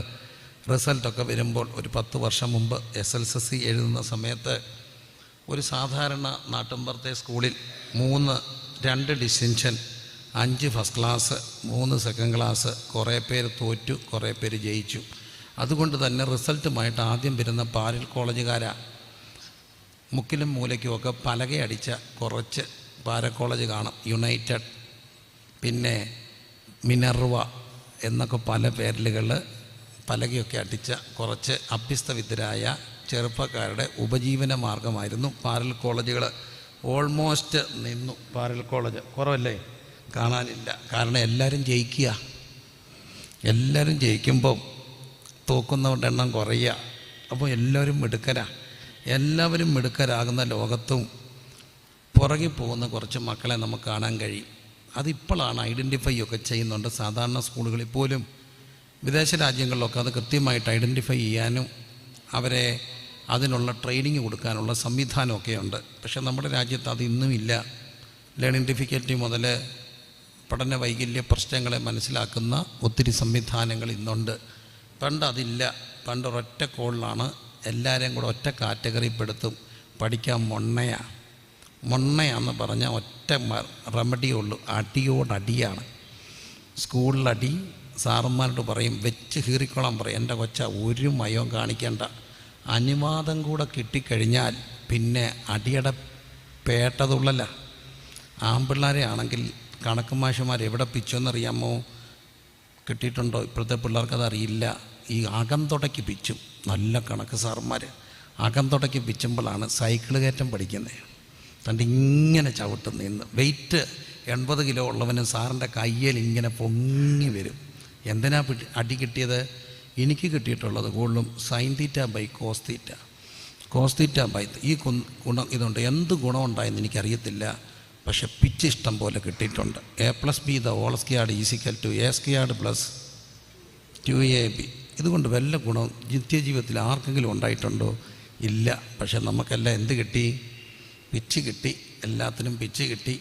റിസൾട്ടൊക്കെ വരുമ്പോൾ ഒരു 10 വർഷം മുമ്പ് SSLC എഴുതുന്ന സമയത്ത് ഒരു സാധാരണ നാട്ടിൻപുറത്തെ സ്കൂളിൽ 2 distinction, 5 first class, 3 second class, കുറേ പേര് തോറ്റു, കുറേ പേര് ജയിച്ചു. അതുകൊണ്ട് തന്നെ റിസൾട്ടുമായിട്ട് ആദ്യം വരുന്ന പാരൽ കോളേജുകാരാ. മുക്കിലും മൂലയ്ക്കുമൊക്കെ പലകയടിച്ച കുറച്ച് പാര കോളേജ് കാണും. യുണൈറ്റഡ്, പിന്നെ മിനർവ എന്നൊക്കെ പല പേരിലുകൾ പലകയൊക്കെ അടിച്ച കുറച്ച് അഭ്യസ്തവിദ്യരായ ചെറുപ്പക്കാരുടെ ഉപജീവന മാർഗമായിരുന്നു പാരൽ കോളേജുകൾ. ഓൾമോസ്റ്റ് നിന്നു. പാരൽ കോളേജ് കുറവല്ലേ? കാണാനില്ല. കാരണം എല്ലാവരും ജയിക്കുക. എല്ലാവരും ജയിക്കുമ്പം തോക്കുന്നവരുടെ എണ്ണം കുറയുക. അപ്പോൾ എല്ലാവരും മിടുക്കരാണ്. എല്ലാവരും മിടുക്കരാകുന്ന ലോകത്തും പുറകെ പോകുന്ന കുറച്ച് മക്കളെ നമുക്ക് കാണാൻ കഴിയും. അതിപ്പോഴാണ് ഐഡൻറ്റിഫൈ ഒക്കെ ചെയ്യുന്നുണ്ട്. സാധാരണ സ്കൂളുകളിൽ പോലും വിദേശ രാജ്യങ്ങളിലൊക്കെ അത് കൃത്യമായിട്ട് ഐഡൻറ്റിഫൈ ചെയ്യാനും അവരെ അതിനുള്ള ട്രെയിനിങ് കൊടുക്കാനുള്ള സംവിധാനമൊക്കെ ഉണ്ട്. പക്ഷേ നമ്മുടെ രാജ്യത്ത് അത് ഇന്നുമില്ല. ലേണിംഗ് ഡിഫിക്കൽറ്റി മുതൽ പഠന വൈകല്യ പ്രശ്നങ്ങളെ മനസ്സിലാക്കുന്ന ഒത്തിരി സംവിധാനങ്ങൾ ഇന്നുണ്ട്. പണ്ട് അതില്ല. പണ്ട് ഒരൊറ്റ കോളിലാണ് എല്ലാവരെയും കൂടെ ഒറ്റ കാറ്റഗറിപ്പെടുത്തും. പഠിക്കാൻ മൊണ്ണയാന്ന് പറഞ്ഞാൽ ഒറ്റ റെമഡിയേ ഉള്ളൂ, അടിയോടടിയാണ്. സ്കൂളിലടി, സാറന്മാരോട് പറയും വെച്ച് കീറിക്കോളാൻ പറയും. എൻ്റെ കൊച്ച ഒരു മയവും കാണിക്കേണ്ട. അനുവാദം കൂടെ കിട്ടിക്കഴിഞ്ഞാൽ പിന്നെ അടിയുടെ പേട്ടതുള്ളല്ല. ആൺപിള്ളേരെ ആണെങ്കിൽ കണക്ക് മാഷന്മാർ എവിടെ പിച്ചോന്നറിയാമോ? കിട്ടിയിട്ടുണ്ടോ? ഇപ്പോഴത്തെ പിള്ളേർക്കതറിയില്ല. ഈ അകം തുടക്കി പിച്ചും. നല്ല കണക്ക് സാറന്മാർ അകം തുടക്കി പിച്ചുമ്പോഴാണ് സൈക്കിൾ കയറ്റം പഠിക്കുന്നത്. തണ്ട് ഇങ്ങനെ ചവിട്ടും നിന്ന് വെയിറ്റ് 80 കിലോ ഉള്ളവന് സാറിൻ്റെ കയ്യിൽ ഇങ്ങനെ പൊങ്ങി വരും. എന്തിനാ അടി കിട്ടിയത്? എനിക്ക് കിട്ടിയിട്ടുള്ളത് കൂടുതലും sine theta by cos theta. Cos theta by ഈ ഗുണം ഇതുണ്ട്. എന്ത് ഗുണമുണ്ടായെന്ന് എനിക്കറിയത്തില്ല, പക്ഷെ പിച്ച് ഇഷ്ടം പോലെ കിട്ടിയിട്ടുണ്ട്. A+B the whole squared is equal to A squared plus 2AB. ഇതുകൊണ്ട് വല്ല ഗുണം നിത്യജീവിതത്തിൽ ആർക്കെങ്കിലും ഉണ്ടായിട്ടുണ്ടോ? ഇല്ല. പക്ഷെ നമുക്കെല്ലാം എന്ത് കിട്ടി? പിച്ച് കിട്ടി. എല്ലാത്തിനും പിച്ച് കിട്ടി.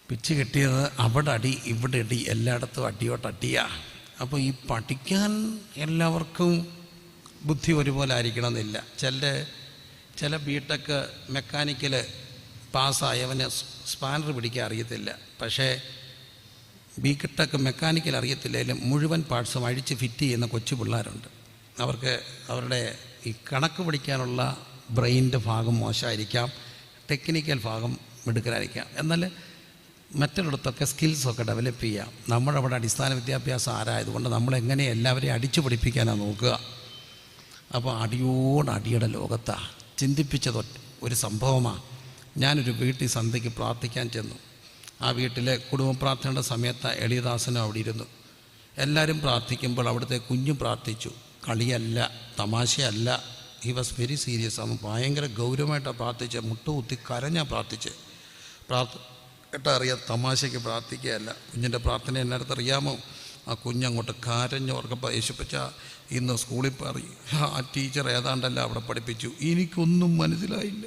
പിച്ച് കിട്ടിയത് അവിടെ അടി ഇവിടെ അടി, എല്ലായിടത്തും അടിയോട്ടടിയാ. അപ്പോൾ ഈ പഠിക്കാൻ എല്ലാവർക്കും ബുദ്ധി ഒരുപോലെ ആയിരിക്കണമെന്നില്ല. ചില ബിടെക് മെക്കാനിക്കൽ പാസ്സായവന് സ്പാനർ പിടിക്കാൻ അറിയത്തില്ല. പക്ഷേ ബിടെക് മെക്കാനിക്കൽ അറിയത്തില്ലെങ്കിലും മുഴുവൻ പാർട്സും അഴിച്ച് ഫിറ്റ് ചെയ്യുന്ന കൊച്ചു പിള്ളേരുണ്ട്. അവർക്ക് അവരുടെ ഈ കണക്ക് പഠിക്കാനുള്ള ബ്രെയിൻ്റെ ഭാഗം മോശമായിരിക്കാം, ടെക്നിക്കൽ ഭാഗം മിടുക്കലായിരിക്കാം. എന്നാൽ മറ്റൊരിടത്തൊക്കെ സ്കിൽസൊക്കെ ഡെവലപ്പ് ചെയ്യാം. നമ്മളവിടെ അടിസ്ഥാന വിദ്യാഭ്യാസം ആരായതുകൊണ്ട് നമ്മളെങ്ങനെ എല്ലാവരെയും അടിച്ചു പഠിപ്പിക്കാനാണ് നോക്കുക. അപ്പോൾ അടിയുടെ ലോകത്താണ്. ചിന്തിപ്പിച്ചത് ഒരു സംഭവമാണ്. ഞാനൊരു വീട്ടിൽ സന്ധ്യയ്ക്ക് പ്രാർത്ഥിക്കാൻ ചെന്നു. ആ വീട്ടിലെ കുടുംബ പ്രാർത്ഥനയുടെ സമയത്ത് എളിയദാസനും അവിടെ ഇരുന്നു. എല്ലാവരും പ്രാർത്ഥിക്കുമ്പോൾ അവിടുത്തെ കുഞ്ഞു പ്രാർത്ഥിച്ചു. കളിയല്ല, തമാശയല്ല. He was very serious. അവൻ ഭയങ്കര ഗൗരവമായിട്ടാണ് പ്രാർത്ഥിച്ച്, മുട്ടുകുത്തി കരഞ്ഞാണ് പ്രാർത്ഥിച്ച്. അറിയാം, തമാശയ്ക്ക് പ്രാർത്ഥിക്കുകയല്ല. കുഞ്ഞിൻ്റെ പ്രാർത്ഥന എന്നടുത്ത് അറിയാമോ? ആ കുഞ്ഞങ്ങോട്ട് കരഞ്ഞോർക്കപ്പോൾ യേശുപ്പച്ച ഇന്ന് സ്കൂളിൽ പറയും, ആ ടീച്ചർ ഏതാണ്ടല്ല അവിടെ പഠിപ്പിച്ചു, എനിക്കൊന്നും മനസ്സിലായില്ല.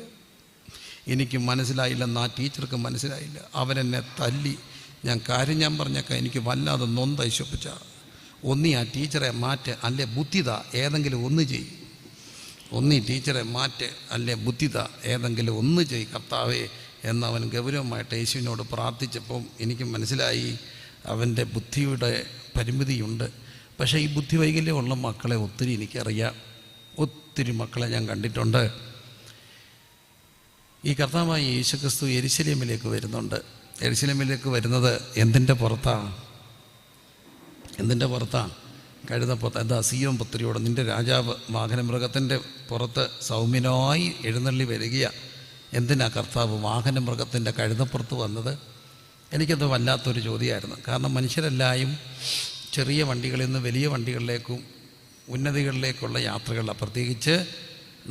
എനിക്ക് മനസ്സിലായില്ലെന്ന് ആ ടീച്ചർക്ക് മനസ്സിലായില്ല. അവനെന്നെ തല്ലി. ഞാൻ കാര്യം പറഞ്ഞൊക്കെ എനിക്ക് വല്ലാതെ നൊന്ത. യേശുപ്പച്ച ഒന്നീ ആ ടീച്ചറെ മാറ്റ്, അല്ലേ ബുദ്ധിത ഏതെങ്കിലും ഒന്ന് ചെയ്യും. ഒന്നീ ടീച്ചറെ മാറ്റ്, അല്ലേ ബുദ്ധിത ഏതെങ്കിലും ഒന്ന് ചെയ്യും കർത്താവേ എന്നവൻ ഗൗരവമായിട്ട് യേശുവിനോട് പ്രാർത്ഥിച്ചപ്പം എനിക്ക് മനസ്സിലായി അവൻ്റെ ബുദ്ധിയുടെ പരിമിതിയുണ്ട്. പക്ഷേ ഈ ബുദ്ധി വൈകല്യമുള്ള മക്കളെ ഒത്തിരി എനിക്കറിയാം. ഒത്തിരി മക്കളെ ഞാൻ കണ്ടിട്ടുണ്ട്. ഈ കർത്താവായ യേശുക്രിസ്തു യെരുശലേമിലേക്ക് വരുന്നുണ്ട്. യെരുശലേമിലേക്ക് വരുന്നത് എന്തിൻ്റെ പുറത്താണ്? കഴുതപ്പുറത്ത്. എന്താ? സീയോൻ പുത്രിയോട് നിൻ്റെ രാജാവ് വാഹനമൃഗത്തിൻ്റെ പുറത്ത് സൗമ്യനായി എഴുന്നള്ളി വരികയാണ്. എന്തിനാ കർത്താവ് വാഹനമൃഗത്തിൻ്റെ കഴുതപ്പുറത്ത് വന്നത്? എനിക്കത് വല്ലാത്തൊരു ചോദ്യമായിരുന്നു. കാരണം മനുഷ്യരെല്ലാവരും ചെറിയ വണ്ടികളിൽ നിന്ന് വലിയ വണ്ടികളിലേക്കും ഉന്നതികളിലേക്കുള്ള യാത്രകളാണ്. പ്രത്യേകിച്ച്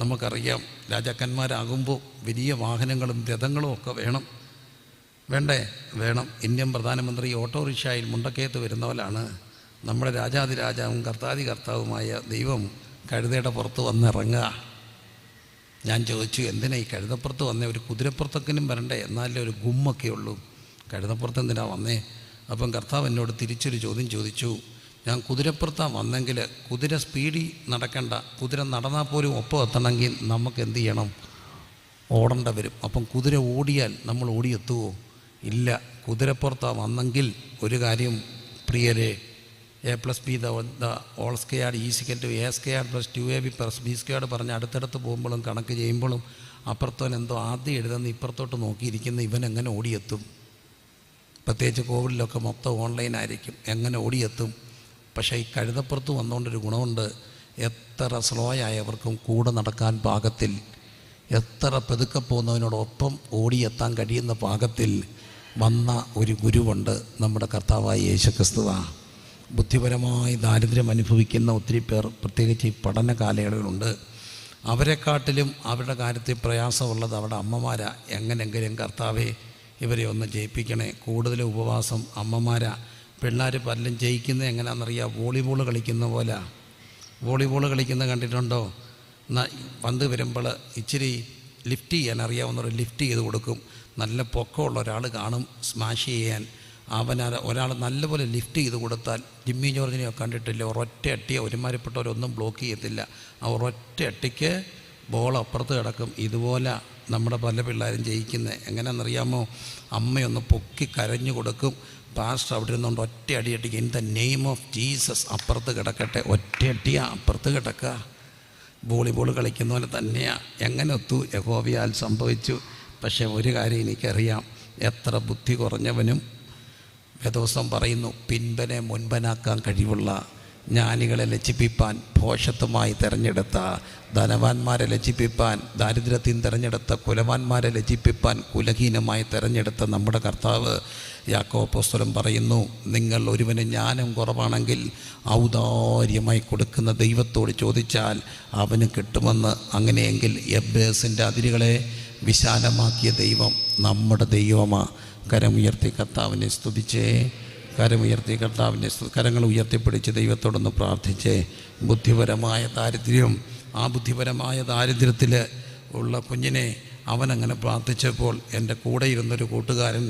നമുക്കറിയാം, രാജാക്കന്മാരാകുമ്പോൾ വലിയ വാഹനങ്ങളും രഥങ്ങളും ഒക്കെ വേണം. ഇന്ത്യൻ പ്രധാനമന്ത്രി ഓട്ടോറിക്ഷയിൽ മുണ്ടക്കയത്ത് വരുന്നവരാണ്. നമ്മുടെ രാജാതിരാജാവും കർത്താവുമായ ദൈവം കഴുതയുടെ പുറത്ത് വന്നിറങ്ങുക. ഞാൻ ചോദിച്ചു, എന്തിനാ ഈ കഴുതപ്പുറത്ത് വന്നേ? ഒരു കുതിരപ്പുറത്തൊക്കെയും വരണ്ടേ? എന്നാലേ ഒരു ഗുമ്മൊക്കെ ഉള്ളൂ. കഴുതപ്പുറത്ത് എന്തിനാ വന്നേ? അപ്പം കർത്താവ് എന്നോട് തിരിച്ചൊരു ചോദ്യം ചോദിച്ചു. ഞാൻ കുതിരപ്പുറത്താണ് വന്നെങ്കിൽ കുതിര സ്പീഡിൽ നടക്കണ്ട. കുതിര നടന്നാൽ പോലും ഒപ്പം എത്തണമെങ്കിൽ നമുക്ക് എന്ത് ചെയ്യണം? ഓടേണ്ട വരും. അപ്പം കുതിര ഓടിയാൽ നമ്മൾ ഓടിയെത്തുമോ? ഇല്ല. കുതിരപ്പുറത്താണ് വന്നെങ്കിൽ ഒരു കാര്യം പ്രിയരെ, A+B the whole squared is equal to A squared plus 2AB plus B squared പറഞ്ഞ് അടുത്തടുത്ത് പോകുമ്പോഴും കണക്ക് ചെയ്യുമ്പോഴും അപ്പുറത്തോൻ എന്തോ ആദ്യം എഴുതുന്ന ഇപ്പുറത്തോട്ട് നോക്കിയിരിക്കുന്ന ഇവൻ എങ്ങനെ ഓടിയെത്തും? പ്രത്യേകിച്ച് കോവിഡിലൊക്കെ മൊത്തം ഓൺലൈനായിരിക്കും. എങ്ങനെ ഓടിയെത്തും? പക്ഷേ ഈ കഴുതപ്പുറത്ത് വന്നുകൊണ്ടൊരു ഗുണമുണ്ട്. എത്ര സ്ലോ ആയവർക്കും കൂടെ നടക്കാൻ പാകത്തിൽ, എത്ര പെതുക്കെ പോകുന്നതിനോടൊപ്പം ഓടിയെത്താൻ കഴിയുന്ന പാകത്തിൽ വന്ന ഒരു ഗുരുവുണ്ട്. നമ്മുടെ കർത്താവായ യേശുക്രിസ്തുവാണ്. ബുദ്ധിപരമായി ദാരിദ്ര്യം അനുഭവിക്കുന്ന ഒത്തിരി പേർ പ്രത്യേകിച്ച് ഈ പഠന കാലയളവിലുണ്ട്. അവരെക്കാട്ടിലും അവരുടെ കാര്യത്തിൽ പ്രയാസമുള്ളത് അവരുടെ അമ്മമാരാ. എങ്ങനെങ്കിലും കർത്താവെ ഇവരെ ഒന്ന് ജയിപ്പിക്കണേ. കൂടുതൽ ഉപവാസം അമ്മമാരാ. പിള്ളേർ പലരും ജയിക്കുന്നത് എങ്ങനെയാണെന്നറിയാം? വോളിബോൾ കളിക്കുന്ന പോലെ. വോളിബോൾ കളിക്കുന്ന കണ്ടിട്ടുണ്ടോ? പന്ത് വരുമ്പോൾ ഇച്ചിരി ലിഫ്റ്റ് ചെയ്യാൻ അറിയാവുന്നവർ ലിഫ്റ്റ് ചെയ്ത് കൊടുക്കും. നല്ല പൊക്കമുള്ള ഒരാൾ കാണും സ്മാഷ് ചെയ്യാൻ. ഒരാൾ നല്ലപോലെ ലിഫ്റ്റ് ചെയ്ത് കൊടുത്താൽ ജിമ്മി ജോർജിനെയോ കണ്ടിട്ടില്ല, ഒരൊറ്റ അട്ടിയെ ഒരുമാതിരിപ്പെട്ടവരൊന്നും ബ്ലോക്ക് ചെയ്യത്തില്ല. ആ ഒരൊറ്റ അട്ടിക്ക് ബോൾ അപ്പുറത്ത് കിടക്കും. ഇതുപോലെ നമ്മുടെ പല പിള്ളേരും ജയിക്കുന്നത് എങ്ങനെയാണെന്നറിയാമോ? അമ്മയൊന്ന് പൊക്കി കരഞ്ഞു കൊടുക്കും, പാസ്റ്റർ അവിടെ ഇരുന്നുകൊണ്ട് ഒറ്റ അടി അടിക്കുക, in the name of Jesus അപ്പുറത്ത് കിടക്കട്ടെ, ഒറ്റ അടിയാ അപ്പുറത്ത് കിടക്കുക. വോളിബോൾ കളിക്കുന്ന പോലെ തന്നെയാണ്. എങ്ങനെ ഒത്തു? യഹോവയാൽ സംഭവിച്ചു. പക്ഷേ ഒരു കാര്യം എനിക്കറിയാം, എത്ര ബുദ്ധി കുറഞ്ഞവനും വേദോസം പറയുന്നു, പിൻപനെ മുൻപനാക്കാൻ കഴിവുള്ള, ജ്ഞാനികളെ ലജ്ജിപ്പിപ്പാൻ ഭോഷത്വമായി തിരഞ്ഞെടുത്ത, ധനവാന്മാരെ ലജ്ജിപ്പിപ്പാൻ ദാരിദ്ര്യത്തിൽ തിരഞ്ഞെടുത്ത, കുലവാന്മാരെ ലജ്ജിപ്പിപ്പാൻ കുലഹീനമായി തിരഞ്ഞെടുത്ത നമ്മുടെ കർത്താവ് യാക്കോബ് അപ്പോസ്തലൻ പറയുന്നു, നിങ്ങൾ ഒരുവന് ജ്ഞാനം കുറവാണെങ്കിൽ ഔദാര്യമായി കൊടുക്കുന്ന ദൈവത്തോട് ചോദിച്ചാൽ അവന് കിട്ടുമെന്ന്. അങ്ങനെയെങ്കിൽ യബ്ബേസിൻ്റെ അതിരുകളെ വിശാലമാക്കിയ ദൈവം നമ്മുടെ ദൈവമാണ്. കരമുയർത്തി കർത്താവിനെ സ്തുതിച്ചേ, കരമുയർത്തി കർത്താവിനെ കരങ്ങൾ ഉയർത്തിപ്പിടിച്ച് ദൈവത്തോടൊന്ന് പ്രാർത്ഥിച്ചേ. ബുദ്ധിപരമായ ദാരിദ്ര്യം, ആ ബുദ്ധിപരമായ ദാരിദ്ര്യത്തിൽ ഉള്ള കുഞ്ഞിനെ അവനങ്ങനെ പ്രാർത്ഥിച്ചപ്പോൾ എൻ്റെ കൂടെ ഇരുന്നൊരു കൂട്ടുകാരൻ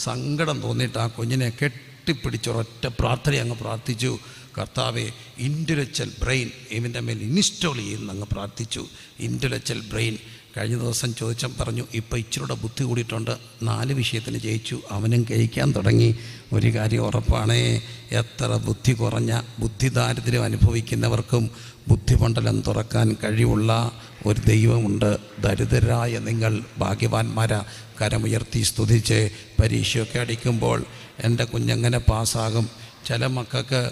സങ്കടം തോന്നിയിട്ട് ആ കുഞ്ഞിനെ കെട്ടിപ്പിടിച്ചൊരൊറ്റ പ്രാർത്ഥന അങ്ങ് പ്രാർത്ഥിച്ചു. കർത്താവെ, ഇൻ്റലക്ച്വൽ ബ്രെയിൻ ഇവൻ്റെ മേൽ ഇൻസ്റ്റോൾ ചെയ്യുന്ന അങ്ങ് പ്രാർത്ഥിച്ചു. ഇൻ്റലക്ച്വൽ ബ്രെയിൻ കഴിഞ്ഞ ദിവസം ചോദിച്ചാൽ പറഞ്ഞു, ഇപ്പോൾ ഇച്ചിരൂടെ ബുദ്ധി കൂടിയിട്ടുണ്ട്, 4 വിഷയത്തിന് ജയിച്ചു, അവനും കഴിക്കാൻ തുടങ്ങി. ഒരു കാര്യം ഉറപ്പാണേ, എത്ര ബുദ്ധി കുറഞ്ഞ ബുദ്ധി ദാരിദ്ര്യം അനുഭവിക്കുന്നവർക്കും ബുദ്ധിമണ്ഡലം തുറക്കാൻ കഴിവുള്ള ഒരു ദൈവമുണ്ട്. ദരിദ്രരായ നിങ്ങൾ ഭാഗ്യവാന്മാരാ. കരമുയർത്തി സ്തുതിച്ച് പരീക്ഷയൊക്കെ അടിക്കുമ്പോൾ എൻ്റെ കുഞ്ഞെങ്ങനെ പാസ്സാകും? ചില മക്കൾക്ക്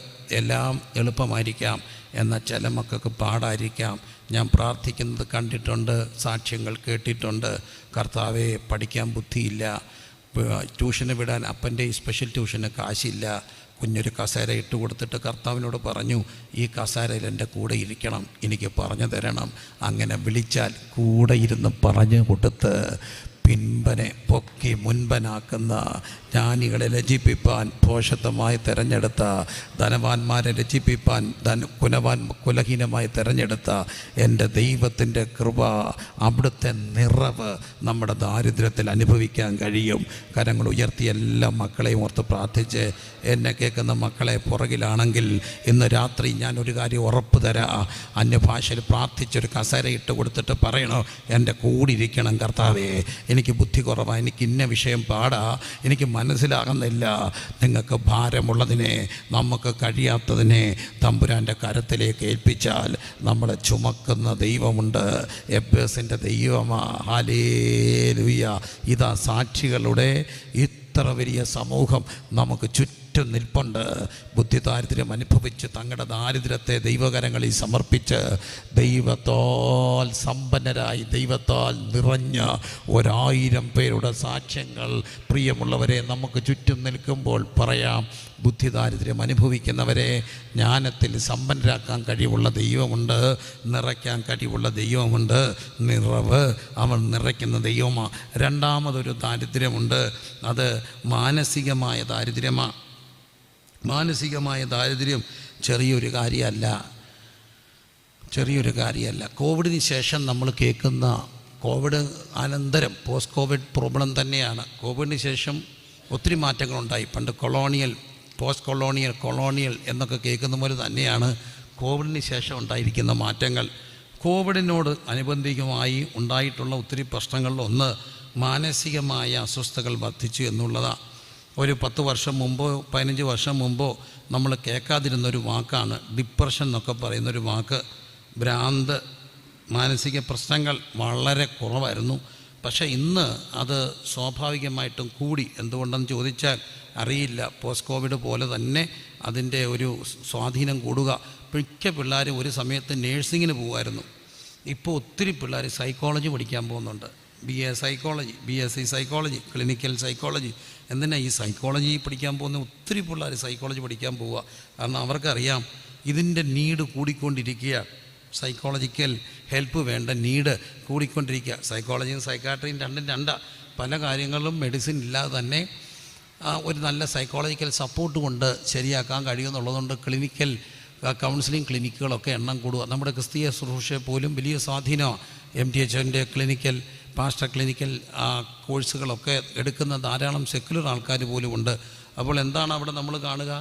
എല്ലാം എളുപ്പമായിരിക്കാം, എന്നാൽ ചില മക്കൾക്ക് പാടായിരിക്കാം. ഞാൻ പ്രാർത്ഥിക്കുന്നത് കണ്ടിട്ടുണ്ട്, സാക്ഷ്യങ്ങൾ കേട്ടിട്ടുണ്ട്. കർത്താവെ, പഠിക്കാൻ ബുദ്ധിയില്ല, ട്യൂഷന് വിടാൻ അപ്പൻ്റെ സ്പെഷ്യൽ ട്യൂഷന് കാശില്ല. കുഞ്ഞൊരു കസേര ഇട്ട് കൊടുത്തിട്ട് കർത്താവിനോട് പറഞ്ഞു, ഈ കസേരയിൽ എൻ്റെ കൂടെ ഇരിക്കണം, എനിക്ക് പറഞ്ഞു തരണം. അങ്ങനെ വിളിച്ചാൽ കൂടെ ഇരുന്ന് പറഞ്ഞു കൊടുത്ത് പിൻപനെ പൊക്കി മുൻപനാക്കുന്ന, ജ്ഞാനികളെ ലജ്ജിപ്പിപ്പാൻ ഭോഷത്വമായി തിരഞ്ഞെടുത്ത, ധനവാന്മാരെ ലജ്ജിപ്പിപ്പാൻ കുലഹീനമായി തിരഞ്ഞെടുത്ത എൻ്റെ ദൈവത്തിൻ്റെ കൃപ, അവിടുത്തെ നിറവ് നമ്മുടെ ദാരിദ്ര്യത്തിൽ അനുഭവിക്കാൻ കഴിയും. കരങ്ങൾ ഉയർത്തി എല്ലാ മക്കളെയും ഓർത്ത് പ്രാർത്ഥിച്ച്, എന്നെ കേൾക്കുന്ന മക്കളെ പുറകിലാണെങ്കിൽ ഇന്ന് രാത്രി ഞാൻ ഒരു കാര്യം ഉറപ്പ് തരാം, അന്യഭാഷയിൽ പ്രാർത്ഥിച്ചൊരു കസേര ഇട്ട് കൊടുത്തിട്ട് പറയണോ, എൻ്റെ കൂടിയിരിക്കണം കർത്താവേ, എനിക്ക് ബുദ്ധി കുറവാണ്, എനിക്ക് ഇന്ന വിഷയം പാടാ, എനിക്ക് മനസ്സിലാകുന്നില്ല. നിങ്ങൾക്ക് ഭാരമുള്ളതിനെ, നമുക്ക് കഴിയാത്തതിനെ തമ്പുരാൻ്റെ കരത്തിലേക്ക് ഏൽപ്പിച്ചാൽ നമ്മളെ ചുമക്കുന്ന ദൈവമുണ്ട്. എബ്ബേസിൻ്റെ ദൈവമാ. ഹല്ലേലൂയ. ഇതാ സാക്ഷികളുടെ ഇത്ര വലിയ സമൂഹം നമുക്ക് ചുറ്റും നിൽപ്പുണ്ട്. ബുദ്ധി ദാരിദ്ര്യം അനുഭവിച്ച് തങ്ങളുടെ ദാരിദ്ര്യത്തെ ദൈവകരങ്ങളിൽ സമർപ്പിച്ച് ദൈവത്താൽ സമ്പന്നരായി, ദൈവത്താൽ നിറഞ്ഞ 1000 പേരുടെ സാക്ഷ്യങ്ങൾ പ്രിയമുള്ളവരെ നമുക്ക് ചുറ്റും നിൽക്കുമ്പോൾ പറയാം, ബുദ്ധി ദാരിദ്ര്യം അനുഭവിക്കുന്നവരെ ജ്ഞാനത്തിൽ സമ്പന്നരാക്കാൻ കഴിവുള്ള ദൈവമുണ്ട്, നിറയ്ക്കാൻ കഴിവുള്ള ദൈവമുണ്ട്. നിറവ് അവൻ നിറയ്ക്കുന്ന ദൈവമാണ്. രണ്ടാമതൊരു ദാരിദ്ര്യമുണ്ട്, അത് മാനസികമായ ദാരിദ്ര്യമാണ്. മാനസികമായ ദാരിദ്ര്യം ചെറിയൊരു കാര്യമല്ല. കോവിഡിന് ശേഷം നമ്മൾ കേൾക്കുന്ന, കോവിഡ് അനന്തരം പോസ്റ്റ് കോവിഡ് പ്രോബ്ലം തന്നെയാണ്. കോവിഡിന് ശേഷം ഒത്തിരി മാറ്റങ്ങളുണ്ടായി. പണ്ട് പോസ്റ്റ് കൊളോണിയൽ എന്നൊക്കെ കേൾക്കുന്ന പോലെ തന്നെയാണ് കോവിഡിന് ശേഷം ഉണ്ടായിരിക്കുന്ന മാറ്റങ്ങൾ. കോവിഡിനോട് അനുബന്ധികമായി ഉണ്ടായിട്ടുള്ള ഒത്തിരി പ്രശ്നങ്ങളിലൊന്ന് മാനസികമായ അസ്വസ്ഥതകൾ വർദ്ധിച്ചു എന്നുള്ളതാണ്. ഒരു 10 വർഷം മുമ്പോ 15 വർഷം മുമ്പോ നമ്മൾ കേൾക്കാതിരുന്നൊരു വാക്കാണ് ഡിപ്രഷൻ എന്നൊക്കെ പറയുന്നൊരു വാക്ക്. ഭ്രാന്ത്, മാനസിക പ്രശ്നങ്ങൾ വളരെ കുറവായിരുന്നു. പക്ഷേ ഇന്ന് അത് സ്വാഭാവികമായിട്ടും കൂടി. എന്തുകൊണ്ടെന്ന് ചോദിച്ചാൽ അറിയില്ല. പോസ്റ്റ് കോവിഡ് പോലെ തന്നെ അതിൻ്റെ ഒരു സ്വാധീനം കൂടുക. മിക്ക പിള്ളേരും ഒരു സമയത്ത് നേഴ്സിങ്ങിന് പോകുമായിരുന്നു. ഇപ്പോൾ ഒത്തിരി പിള്ളേർ സൈക്കോളജി പഠിക്കാൻ പോകുന്നുണ്ട്. BA psychology, BSc psychology, clinical psychology. എന്തിനാ ഈ സൈക്കോളജി പഠിക്കാൻ പോകുന്ന ഒത്തിരി പിള്ളേർ സൈക്കോളജി പഠിക്കാൻ പോവുക? കാരണം അവർക്കറിയാം ഇതിൻ്റെ നീഡ് കൂടിക്കൊണ്ടിരിക്കുക. സൈക്കോളജിക്കൽ ഹെൽപ്പ് വേണ്ട നീഡ് കൂടിക്കൊണ്ടിരിക്കുക. സൈക്കോളജിയും സൈക്കാട്രിയും രണ്ടാ. പല കാര്യങ്ങളും മെഡിസിൻ ഇല്ലാതെ തന്നെ ഒരു നല്ല സൈക്കോളജിക്കൽ സപ്പോർട്ട് കൊണ്ട് ശരിയാക്കാൻ കഴിയുമെന്നുള്ളതുകൊണ്ട് ക്ലിനിക്കൽ കൗൺസിലിംഗ് ക്ലിനിക്കുകളൊക്കെ എണ്ണം കൂടുക. നമ്മുടെ ക്രിസ്തീയ ശുശ്രൂഷയെ പോലും വലിയ സ്വാധീനമാണ്. MTHൻ്റെ പാസ്റ്റർ ക്ലിനിക്കൽ കോഴ്സുകളൊക്കെ എടുക്കുന്ന ധാരാളം സെക്കുലർ ആൾക്കാർ പോലും ഉണ്ട്. അപ്പോൾ എന്താണ് അവിടെ നമ്മൾ കാണുക?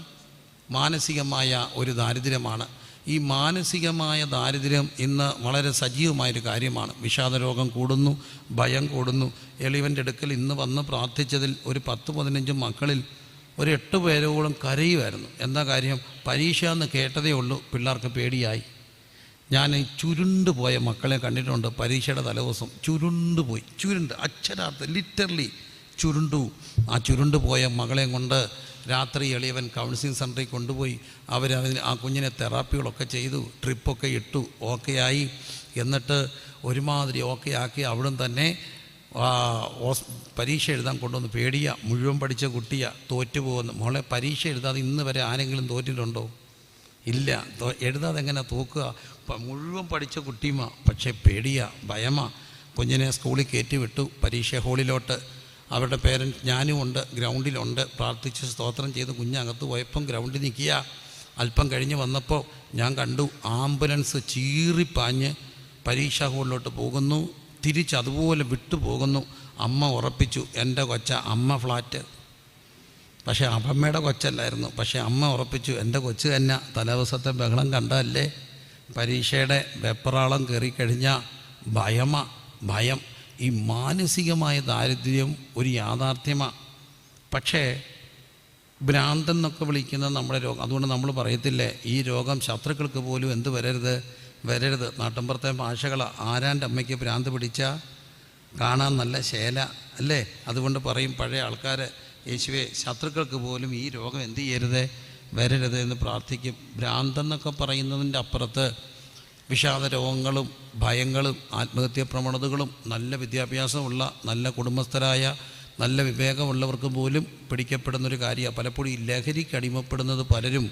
മാനസികമായ ഒരു ദാരിദ്ര്യമാണ്. ഈ മാനസികമായ ദാരിദ്ര്യം ഇന്ന് വളരെ സജീവമായൊരു കാര്യമാണ്. വിഷാദരോഗം കൂടുന്നു, ഭയം കൂടുന്നു. എളിവൻ്റെ അടുക്കൽ ഇന്ന് വന്ന് പ്രാർത്ഥിച്ചതിൽ ഒരു 10-15 മക്കളിൽ ഒരു 8 പേരോളം കരയുമായിരുന്നു. എന്താ കാര്യം? പരീക്ഷ എന്ന് കേട്ടതേ ഉള്ളൂ, പിള്ളേർക്ക് പേടിയായി. ഞാൻ ചുരുണ്ട് പോയ മക്കളെ കണ്ടിട്ടുണ്ട്. പരീക്ഷയുടെ തലേദിവസം ചുരുണ്ടുപോയി, അക്ഷരാർത്ഥം ലിറ്ററലി ചുരുണ്ടു. ആ ചുരുണ്ടു പോയ മകളെ കൊണ്ട് രാത്രി എളിയവൻ കൗൺസിലിംഗ് സെൻ്ററിൽ കൊണ്ടുപോയി. ആ കുഞ്ഞിനെ തെറാപ്പികളൊക്കെ ചെയ്തു, ട്രിപ്പൊക്കെ ഇട്ടു, ഓക്കെ ആയി. എന്നിട്ട് ഒരുമാതിരി ഓക്കെ ആക്കി അവിടും തന്നെ പരീക്ഷ എഴുതാൻ കൊണ്ടുവന്ന് പേടിയ. മുഴുവൻ പഠിച്ച കുട്ടിയാ, തോറ്റുപോകുന്നു. മോളെ, പരീക്ഷ എഴുതാതെ ഇന്ന് വരെ ആരെങ്കിലും തോറ്റിട്ടുണ്ടോ? ഇല്ല. എഴുതാതെ എങ്ങനെ തോക്കുക? മുഴുവൻ പഠിച്ച കുട്ടിയുമാ, പക്ഷേ പേടിയാ, ഭയമാ. കുഞ്ഞിനെ സ്കൂളിൽ കയറ്റി വിട്ടു, പരീക്ഷ ഹാളിലോട്ട്. അവരുടെ പേരൻറ്റ് ഞാനും ഉണ്ട്, ഗ്രൗണ്ടിലുണ്ട്. പ്രാർത്ഥിച്ച് സ്തോത്രം ചെയ്ത് കുഞ്ഞകത്ത് പോയപ്പം ഗ്രൗണ്ടിൽ നിൽക്കുക. അല്പം കഴിഞ്ഞ് വന്നപ്പോൾ ഞാൻ കണ്ടു ആംബുലൻസ് ചീറിപ്പാഞ്ഞ് പരീക്ഷാ ഹാളിലോട്ട് പോകുന്നു, തിരിച്ചതുപോലെ വിട്ടു പോകുന്നു. അമ്മ ഉറപ്പിച്ചു, എൻ്റെ കൊച്ച, അമ്മ ഫ്ലാറ്റ്. പക്ഷേ അമ്മയുടെ കൊച്ചല്ലായിരുന്നു. പക്ഷേ അമ്മ ഉറപ്പിച്ചു, എൻ്റെ കൊച്ച് തന്നെ. തലേദിവസത്തെ ബഹളം കണ്ടല്ലേ, പരീക്ഷയുടെ വെപ്രാളം കയറിക്കഴിഞ്ഞാൽ ഭയം. ഈ മാനസികമായ ദാരിദ്ര്യം ഒരു യാഥാർത്ഥ്യമാണ്. പക്ഷേ ഭ്രാന്തെന്നൊക്കെ വിളിക്കുന്ന നമ്മുടെ രോഗം, അതുകൊണ്ട് നമ്മൾ പറയത്തില്ലേ, ഈ രോഗം ശത്രുക്കൾക്ക് പോലും എന്ത് വരരുത്. നാട്ടിൻപുറത്തെ ഭാഷകൾ, ആരാൻ്റെ അമ്മയ്ക്ക് ഭ്രാന്ത് പിടിച്ചാൽ കാണാൻ നല്ല ശേല അല്ലേ? അതുകൊണ്ട് പറയും പഴയ ആൾക്കാർ, യേശുവേ, ശത്രുക്കൾക്ക് പോലും ഈ രോഗം എന്ത് വരരുത് എന്ന് പ്രാർത്ഥിക്കും. ഭ്രാന്തെന്നൊക്കെ പറയുന്നതിൻ്റെ അപ്പുറത്ത് വിഷാദ രോഗങ്ങളും ഭയങ്ങളും ആത്മഹത്യാ പ്രവണതകളും നല്ല വിദ്യാഭ്യാസമുള്ള, നല്ല കുടുംബസ്ഥരായ, നല്ല വിവേകമുള്ളവർക്ക് പോലും പിടിക്കപ്പെടുന്നൊരു കാര്യമാണ്. പലപ്പോഴും ഈ ലഹരിക്ക് അടിമപ്പെടുന്നത് പലരും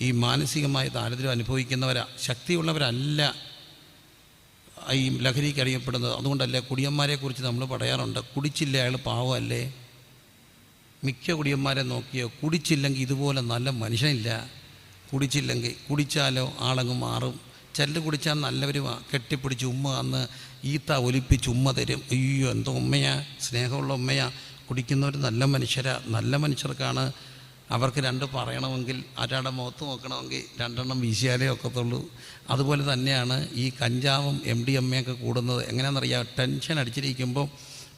ഈ മാനസികമായ ദാരിദ്ര്യം അനുഭവിക്കുന്നവരാ, ശക്തിയുള്ളവരല്ല ഈ ലഹരിക്ക് അടിമപ്പെടുന്നത്. അതുകൊണ്ടല്ലേ കുടിയന്മാരെക്കുറിച്ച് നമ്മൾ പറയാറുണ്ട്, കുടിച്ചില്ല അയാൾ പാവമല്ലേ. മിക്ക കുടിയന്മാരെ നോക്കിയോ, കുടിച്ചില്ലെങ്കിൽ ഇതുപോലെ നല്ല മനുഷ്യനില്ല. കുടിച്ചാലോ ആളങ്ങ് മാറും. ചെല്ല് കുടിച്ചാൽ നല്ലവരുമാണ്, കെട്ടിപ്പിടിച്ച് ഉമ്മ അന്ന് ഈത്ത ഒലിപ്പിച്ച് ഉമ്മ തരും. അയ്യോ, എന്തോ ഉമ്മയാ, സ്നേഹമുള്ള ഉമ്മയാ. കുടിക്കുന്നവർ നല്ല മനുഷ്യരാ. നല്ല മനുഷ്യർക്കാണ് അവർക്ക് 2 പറയണമെങ്കിൽ, ഒരാളുടെ മുഖത്ത് നോക്കണമെങ്കിൽ 2 എണ്ണം വീശിയാലേ ഒക്കത്തുള്ളൂ. അതുപോലെ തന്നെയാണ് ഈ കഞ്ചാവും MDMA ഒക്കെ കൂടുന്നത്. എങ്ങനെയാണെന്നറിയാം? ടെൻഷൻ അടിച്ചിരിക്കുമ്പോൾ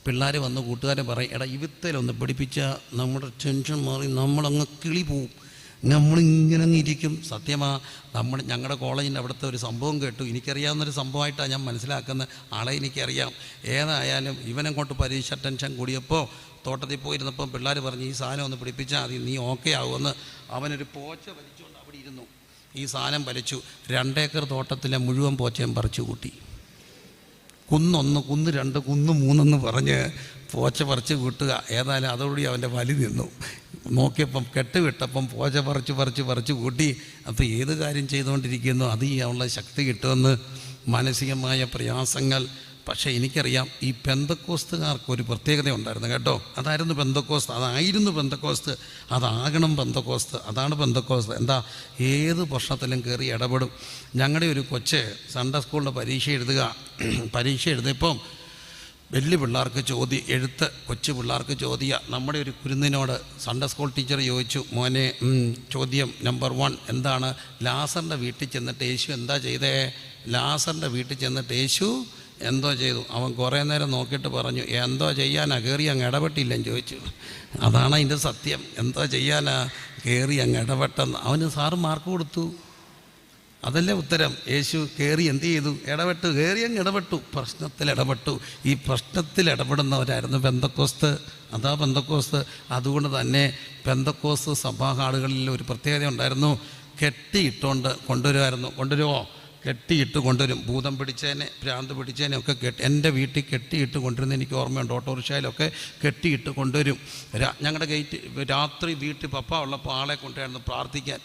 പിള്ളേർ വന്ന് കൂട്ടുകാരെ പറയും, എടാ ഇവിത്തേലൊന്ന് പിടിപ്പിച്ചാൽ നമ്മുടെ ടെൻഷൻ മാറി നമ്മളങ്ങ് കിളി പോവും, നമ്മളിങ്ങനെ അങ്ങ് ഇരിക്കും. ഞങ്ങളുടെ കോളേജിൻ്റെ അവിടുത്തെ ഒരു സംഭവം കേട്ടു. എനിക്കറിയാവുന്നൊരു സംഭവമായിട്ടാണ് ഞാൻ മനസ്സിലാക്കുന്നത്. ആളെ എനിക്കറിയാം. ഏതായാലും ഇവനങ്ങോട്ട് പരീക്ഷ ടെൻഷൻ കൂടിയപ്പോൾ തോട്ടത്തിൽ പോയിരുന്നപ്പം പിള്ളേർ പറഞ്ഞു, ഈ സാധനം ഒന്ന് പിടിപ്പിച്ചാൽ മതി, നീ ഓക്കെ ആവുമെന്ന്. അവനൊരു പോച്ച വലിച്ചുകൊണ്ട് അവിടെ ഇരുന്നു. ഈ സാധനം വലിച്ചു. 2 ഏക്കർ തോട്ടത്തിലെ മുഴുവൻ പോച്ചയും പറിച്ചു കൂട്ടി. കുന്ന് 1, കുന്ന് 2, കുന്ന് 3 പറഞ്ഞ് പോച്ച പറിച്ച് കൂട്ടുക. ഏതായാലും അതോടുകൂടി അവൻ്റെ വലി നിന്നു. നോക്കിയപ്പം കെട്ടുവിട്ടപ്പം പോച്ച പറിച്ച് കൂട്ടി. അപ്പോൾ ഏത് കാര്യം ചെയ്തുകൊണ്ടിരിക്കുന്നു അത് ചെയ്യാനുള്ള ശക്തി കിട്ടുമെന്ന്. മാനസികമായ പ്രയാസങ്ങൾ. പക്ഷേ എനിക്കറിയാം, ഈ പെന്തക്കോസ്തുകാർക്ക് ഒരു പ്രത്യേകത ഉണ്ടായിരുന്നു കേട്ടോ. അതായിരുന്നു പെന്തക്കോസ്ത്, അതാകണം പെന്തക്കോസ്ത്. അതാണ് പെന്തക്കോസ്ത്. എന്താ? ഏത് പ്രശ്നത്തിലും കയറി ഇടപെടും. ഞങ്ങളുടെ ഒരു കൊച്ച് സൺഡേ സ്കൂളിൻ്റെ പരീക്ഷ എഴുതിയപ്പം വലിയ പിള്ളേർക്ക് കൊച്ചു പിള്ളേർക്ക് ചോദ്യം. നമ്മുടെ ഒരു കുരുന്നിനോട് സൺഡേ സ്കൂൾ ടീച്ചർ ചോദിച്ചു, മോനെ ചോദ്യം നമ്പർ 1 എന്താണ്? ലാസറിൻ്റെ വീട്ടിൽ ചെന്നിട്ട് യേശു എന്താ ചെയ്തേ? ലാസറിൻ്റെ വീട്ടിൽ ചെന്നിട്ട് യേശു എന്തോ ചെയ്തു? അവൻ കുറേ നേരം നോക്കിയിട്ട് പറഞ്ഞു, എന്തോ ചെയ്യാനാ, കയറി അങ്ങ് ഇടപെട്ടില്ലെന്ന് ചോദിച്ചു. അതാണ് അതിൻ്റെ സത്യം. എന്തോ ചെയ്യാനാ, കയറി അങ്ങ് ഇടപെട്ടെന്ന്. അവന് സാറ് മാർക്ക് കൊടുത്തു. അതല്ലേ ഉത്തരം. യേശു കയറി എന്ത് ചെയ്തു? കയറി അങ്ങ് ഇടപെട്ടു, പ്രശ്നത്തിൽ ഇടപെട്ടു. ഈ പ്രശ്നത്തിൽ ഇടപെടുന്നവരായിരുന്നു പെന്തക്കോസ്ത്. അതാ പെന്തക്കോസ്ത്. അതുകൊണ്ട് തന്നെ പെന്തക്കോസ്ത് സഭാഹാളുകളിൽ ഒരു പ്രത്യേകത ഉണ്ടായിരുന്നു. കെട്ടിയിട്ടുകൊണ്ട് കൊണ്ടുവരുമോ? കെട്ടിയിട്ട് കൊണ്ടുവരും. ഭൂതം പിടിച്ചതിനെ, ഭ്രാന്ത് പിടിച്ചതിനെ ഒക്കെ എൻ്റെ വീട്ടിൽ കെട്ടിയിട്ട് കൊണ്ടുവരുന്ന എനിക്ക് ഓർമ്മയുണ്ട്. ഓട്ടോറിക്ഷയിലൊക്കെ കെട്ടിയിട്ട് കൊണ്ടുവരും. ഞങ്ങളുടെ രാത്രി വീട്ടിൽ പപ്പ ഉള്ളപ്പോൾ ആളെ കൊണ്ടുവരുന്നു പ്രാർത്ഥിക്കാൻ.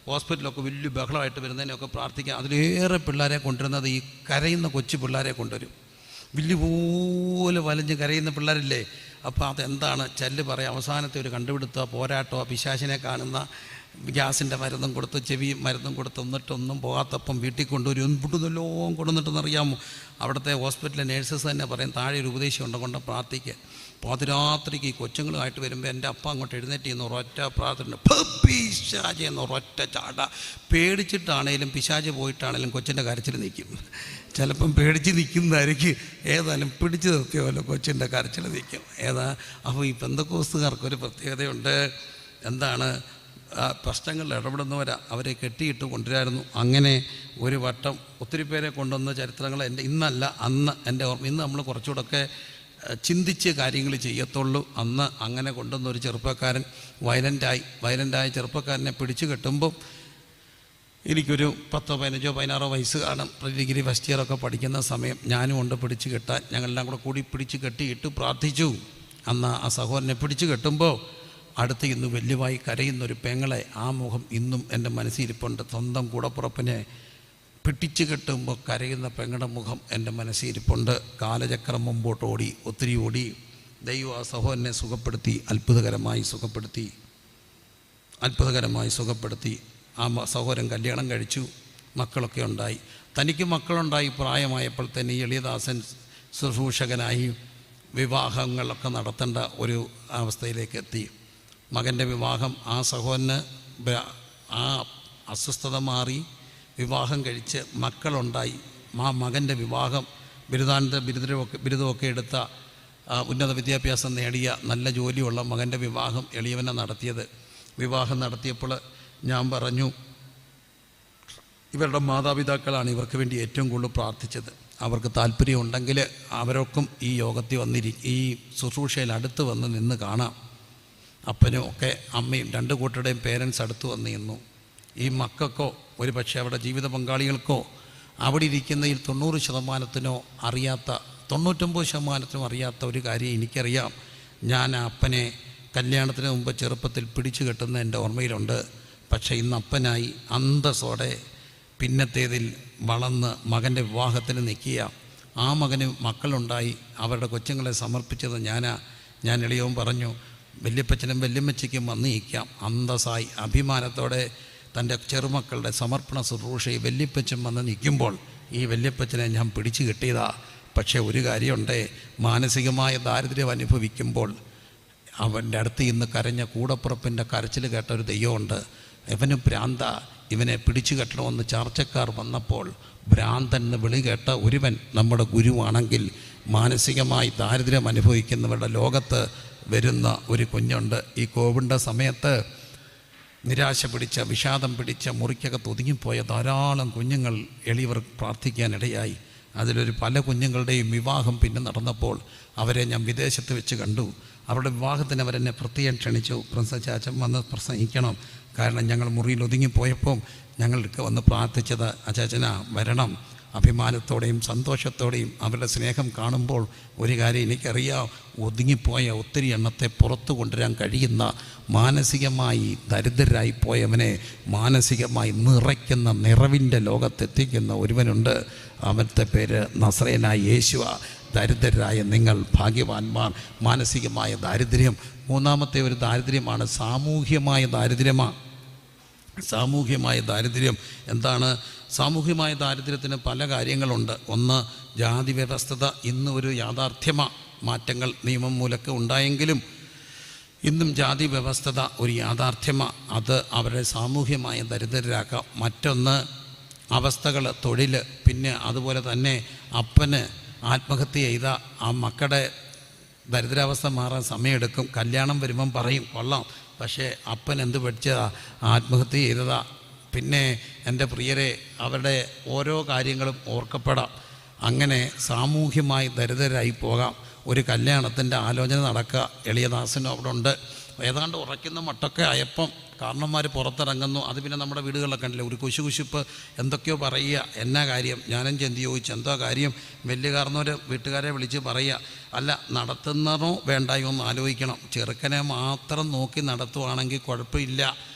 ഹോസ്പിറ്റലൊക്കെ വലിയ ബഹളമായിട്ട് വരുന്നതിനൊക്കെ പ്രാർത്ഥിക്കാൻ. അതിലേറെ പിള്ളേരെ കൊണ്ടുവരുന്നത് ഈ കരയുന്ന കൊച്ചു പിള്ളേരെ കൊണ്ടുവരും. വലിയ പോലെ വലിഞ്ഞ് കരയുന്ന പിള്ളേരില്ലേ. അപ്പോൾ അതെന്താണ്? ചെല്ല് പറയാം. അവസാനത്തെ ഒരു കണ്ടുപിടുത്തോ പോരാട്ടോ, പിശാചിനെ കാണുന്ന ഗ്യാസിൻ്റെ മരുന്നും കൊടുത്ത്, ചെവി മരുന്നും കൊടുത്ത്, എന്നിട്ടൊന്നും പോകാത്തപ്പം വീട്ടിൽ കൊണ്ടുവരും. എന്തുകൊണ്ടെല്ലാം കൊണ്ടുവന്നിട്ടെന്നറിയാമോ? അവിടുത്തെ ഹോസ്പിറ്റലിലെ നേഴ്സസ് തന്നെ പറയും, താഴെ ഒരു ഉപദേശം കൊണ്ട് പ്രാർത്ഥിക്കുക. പാതിരാത്രിക്ക് ഈ കൊച്ചുങ്ങളുമായിട്ട് വരുമ്പോൾ എൻ്റെ അപ്പ അങ്ങോട്ട് എഴുന്നേറ്റ് ചെയ്യുന്ന ഒരൊറ്റ പ്രാർത്ഥന, പിശാച് എന്ന ഒരൊറ്റ ചാട. പേടിച്ചിട്ടാണേലും പിശാച് പോയിട്ടാണേലും കൊച്ചിൻ്റെ കരച്ചിൽ നിൽക്കും. ചിലപ്പം പേടിച്ച് നിൽക്കുന്നതായിരിക്കും, ഏതായാലും പിടിച്ചു നിർത്തിയ പോലെ കൊച്ചിൻ്റെ കരച്ചിൽ നിൽക്കും. അപ്പോൾ ഈ പെന്തക്കോസ്തുകാർക്കൊരു പ്രത്യേകതയുണ്ട്. എന്താണ്? പ്രശ്നങ്ങളിൽ ഇടപെടുന്നവരാ, അവരെ കെട്ടിയിട്ട് കൊണ്ടുവരായിരുന്നു. അങ്ങനെ ഒരു വട്ടം ഒത്തിരി പേരെ കൊണ്ടുവന്ന ചരിത്രങ്ങൾ ഇന്നല്ല അന്ന് എൻ്റെ ഓർമ്മ. ഇന്ന് നമ്മൾ കുറച്ചുകൂടെയൊക്കെ ചിന്തിച്ച് കാര്യങ്ങൾ ചെയ്യത്തുള്ളൂ. അന്ന് അങ്ങനെ കൊണ്ടുവന്നൊരു ചെറുപ്പക്കാരൻ വയലൻ്റായ ചെറുപ്പക്കാരനെ പിടിച്ചു കെട്ടുമ്പോൾ എനിക്കൊരു 10, 15, 16 വയസ്സ് കാണും. ഡിഗ്രി ഫസ്റ്റ് ഇയറൊക്കെ പഠിക്കുന്ന സമയം. ഞാനും കൊണ്ട് പിടിച്ചു കെട്ടാൻ ഞങ്ങളെല്ലാം കൂടി പിടിച്ച് കെട്ടിയിട്ട് പ്രാർത്ഥിച്ചു. അന്ന് ആ സഹോദരനെ പിടിച്ചു കെട്ടുമ്പോൾ അടുത്ത് ഇന്ന് വലിയവായി കരയുന്നൊരു പെങ്ങളെ, ആ മുഖം ഇന്നും എൻ്റെ മനസ്സിരിപ്പുണ്ട്. സ്വന്തം കൂടപ്പുറപ്പിനെ പിടിച്ചു കെട്ടുമ്പോൾ കരയുന്ന പെങ്ങളുടെ മുഖം എൻ്റെ മനസ്സിരിപ്പുണ്ട്. കാലചക്രം മുമ്പോട്ട് ഒത്തിരി ഓടി. ദൈവം ആ സഹോദരനെ സുഖപ്പെടുത്തി, അത്ഭുതകരമായി സുഖപ്പെടുത്തി. ആ സഹോദരൻ കല്യാണം കഴിച്ചു, മക്കളൊക്കെ ഉണ്ടായി. തനിക്ക് മക്കളുണ്ടായി പ്രായമായപ്പോൾ തന്നെ ഈ എളിയദാസൻ ശുശ്രൂഷകനായി വിവാഹങ്ങളൊക്കെ നടത്തേണ്ട ഒരു അവസ്ഥയിലേക്ക് എത്തി. മകൻ്റെ വിവാഹം, ആ സഹോദരന് ആ അസ്വസ്ഥത മാറി വിവാഹം കഴിച്ച് മക്കളുണ്ടായി. ആ മകൻ്റെ വിവാഹം ബിരുദമൊക്കെ എടുത്ത ഉന്നത വിദ്യാഭ്യാസം നേടിയ നല്ല ജോലിയുള്ള മകൻ്റെ വിവാഹം എളിയവനെ നടത്തിയത്. വിവാഹം നടത്തിയപ്പോൾ ഞാൻ പറഞ്ഞു, ഇവരുടെ മാതാപിതാക്കളാണ് ഇവർക്ക് വേണ്ടി ഏറ്റവും കൂടുതൽ പ്രാർത്ഥിച്ചത്. അവർക്ക് താല്പര്യമുണ്ടെങ്കിൽ അവരൊക്കെ ഈ യോഗത്തിൽ ഈ ശുശ്രൂഷയിൽ അടുത്ത് വന്ന് നിന്ന് കാണാം. അപ്പനും ഒക്കെ അമ്മയും 2 കൂട്ടരുടെയും പേരൻസ് അടുത്ത് വന്ന് നിന്നു. ഈ മക്കൾക്കോ ഒരു പക്ഷേ അവരുടെ ജീവിത പങ്കാളികൾക്കോ അവിടെ ഇരിക്കുന്നതിൽ 90% അറിയാത്ത, 99% അറിയാത്ത ഒരു കാര്യം എനിക്കറിയാം. ഞാൻ അപ്പനെ കല്യാണത്തിന് മുമ്പ് ചെറുപ്പത്തിൽ പിടിച്ചു കെട്ടുന്ന എൻ്റെ ഓർമ്മയിലുണ്ട്. പക്ഷേ ഇന്ന് അപ്പനായി അന്തസ്സോടെ പിന്നത്തേതിൽ വളർന്ന് മകൻ്റെ വിവാഹത്തിന് നിൽക്കുക. ആ മകന് മക്കളുണ്ടായി, അവരുടെ കൊച്ചുങ്ങളെ സമർപ്പിച്ചത് ഞാൻ എളിയവും പറഞ്ഞു, വല്യപ്പച്ചനും വല്യമ്മച്ചയ്ക്കും വന്ന് നിൽക്കാം. അന്തസ്സായി അഭിമാനത്തോടെ തൻ്റെ ചെറുമക്കളുടെ സമർപ്പണ ശുശ്രൂഷയിൽ വല്യപ്പച്ചൻ വന്ന് നിൽക്കുമ്പോൾ ഈ വല്യപ്പച്ചനെ ഞാൻ പിടിച്ചു കെട്ടിയതാ. പക്ഷേ ഒരു കാര്യമുണ്ട്, മാനസികമായ ദാരിദ്ര്യം അനുഭവിക്കുമ്പോൾ അവൻ്റെ അടുത്ത് ഇന്ന് കരഞ്ഞ കൂടപ്പുറപ്പിൻ്റെ കരച്ചിൽ കേട്ട ഒരു ദൈവമുണ്ട്. ഇവന് ഭ്രാന്ത, ഇവനെ പിടിച്ചു കെട്ടണമെന്ന് ചർച്ചക്കാർ വന്നപ്പോൾ ഭ്രാന്തൻ എന്ന് വിളി കേട്ട ഒരുവൻ നമ്മുടെ ഗുരുവാണെങ്കിൽ, മാനസികമായി ദാരിദ്ര്യം അനുഭവിക്കുന്നവരുടെ ലോകത്ത് വരുന്ന ഒരു കുഞ്ഞുണ്ട്. ഈ കോവിഡിൻ്റെ സമയത്ത് നിരാശ പിടിച്ച, വിഷാദം പിടിച്ച, മുറിക്കകത്ത് ഒതുങ്ങിപ്പോയ ധാരാളം കുഞ്ഞുങ്ങൾ എളിയവർ പ്രാർത്ഥിക്കാനിടയായി. അതിലൊരു പല കുഞ്ഞുങ്ങളുടെയും വിവാഹം പിന്നെ നടന്നപ്പോൾ അവരെ ഞാൻ വിദേശത്ത് വെച്ച് കണ്ടു. അവരുടെ വിവാഹത്തിന് അവരെന്നെ പ്രത്യേകം ക്ഷണിച്ചു. ചാച്ചൻ വന്ന് പ്രസംഗിക്കണം, കാരണം ഞങ്ങൾ മുറിയിൽ ഒതുങ്ങിപ്പോയപ്പോൾ ഞങ്ങൾക്ക് വന്ന് പ്രാർത്ഥിച്ചത് അച്ചാച്ചനാ വരണം. അഭിമാനത്തോടെയും സന്തോഷത്തോടെയും അവരുടെ സ്നേഹം കാണുമ്പോൾ ഒരു കാര്യം എനിക്കറിയാം, ഒതുങ്ങിപ്പോയ ഒത്തിരി എണ്ണത്തെ പുറത്തു കൊണ്ടുവരാൻ കഴിയുന്ന, മാനസികമായി ദരിദ്രരായി പോയവനെ മാനസികമായി നിറയ്ക്കുന്ന, നിറവിൻ്റെ ലോകത്തെത്തിക്കുന്ന ഒരുവനുണ്ട്. അവൻ്റെ പേര് നസറേയനായ യേശുവ. ദരിദ്രരായ നിങ്ങൾ ഭാഗ്യവാന്മാർ. മാനസികമായ ദാരിദ്ര്യം. മൂന്നാമത്തെ ഒരു ദാരിദ്ര്യമാണ് സാമൂഹ്യമായ ദാരിദ്ര്യം. എന്താണ് സാമൂഹ്യമായ ദാരിദ്ര്യത്തിന്? പല കാര്യങ്ങളുണ്ട്. ഒന്ന്, ജാതി വ്യവസ്ഥത ഇന്ന് ഒരു യാഥാർത്ഥ്യമാണ്. മാറ്റങ്ങൾ നിയമം മൂലമൊക്കെ ഉണ്ടായെങ്കിലും ഇന്നും ജാതി വ്യവസ്ഥത ഒരു യാഥാർത്ഥ്യമാണ്. അത് അവരെ സാമൂഹ്യമായ ദരിദ്രരാക്കാം. മറ്റൊന്ന് അവസ്ഥകൾ, തൊഴിൽ. പിന്നെ അതുപോലെ തന്നെ അപ്പന് ആത്മഹത്യ ചെയ്ത ആ മക്കളുടെ ദരിദ്രാവസ്ഥ മാറാൻ സമയമെടുക്കും. കല്യാണം വരുമ്പം പറയും കൊള്ളാം, പക്ഷേ അപ്പൻ എന്ത് പഠിച്ചതാ, ആത്മഹത്യ ചെയ്തതാ. പിന്നെ എൻ്റെ പ്രിയരെ, അവരുടെ ഓരോ കാര്യങ്ങളും ഓർക്കപ്പെടാം. അങ്ങനെ സാമൂഹ്യമായി ദരിദ്രരായി പോകാം. ഒരു കല്യാണത്തിൻ്റെ ആലോചന നടക്കുക, എളിയദാസനും അവിടെ ഉണ്ട്. ഏതാണ്ട് ഉറയ്ക്കുന്ന മട്ടൊക്കെ ആയപ്പം കാരണന്മാർ പുറത്തിറങ്ങുന്നു. അത് പിന്നെ നമ്മുടെ വീടുകളിലൊക്കെ ഉണ്ടല്ലോ, ഒരു കുശുകുശുപ്പ് എന്തൊക്കെയോ പറയുക. എന്നാ കാര്യം? ഞാനും ചെന്തി ചോദിച്ചു, എന്തോ കാര്യം? വലിയ കാരണവർ വീട്ടുകാരെ വിളിച്ച് പറയുക, അല്ല നടത്തുന്നതോ വേണ്ടായോ എന്ന് ആലോചിക്കണം. ചെറുക്കനെ മാത്രം നോക്കി നടത്തുവാണെങ്കിൽ കുഴപ്പമില്ല.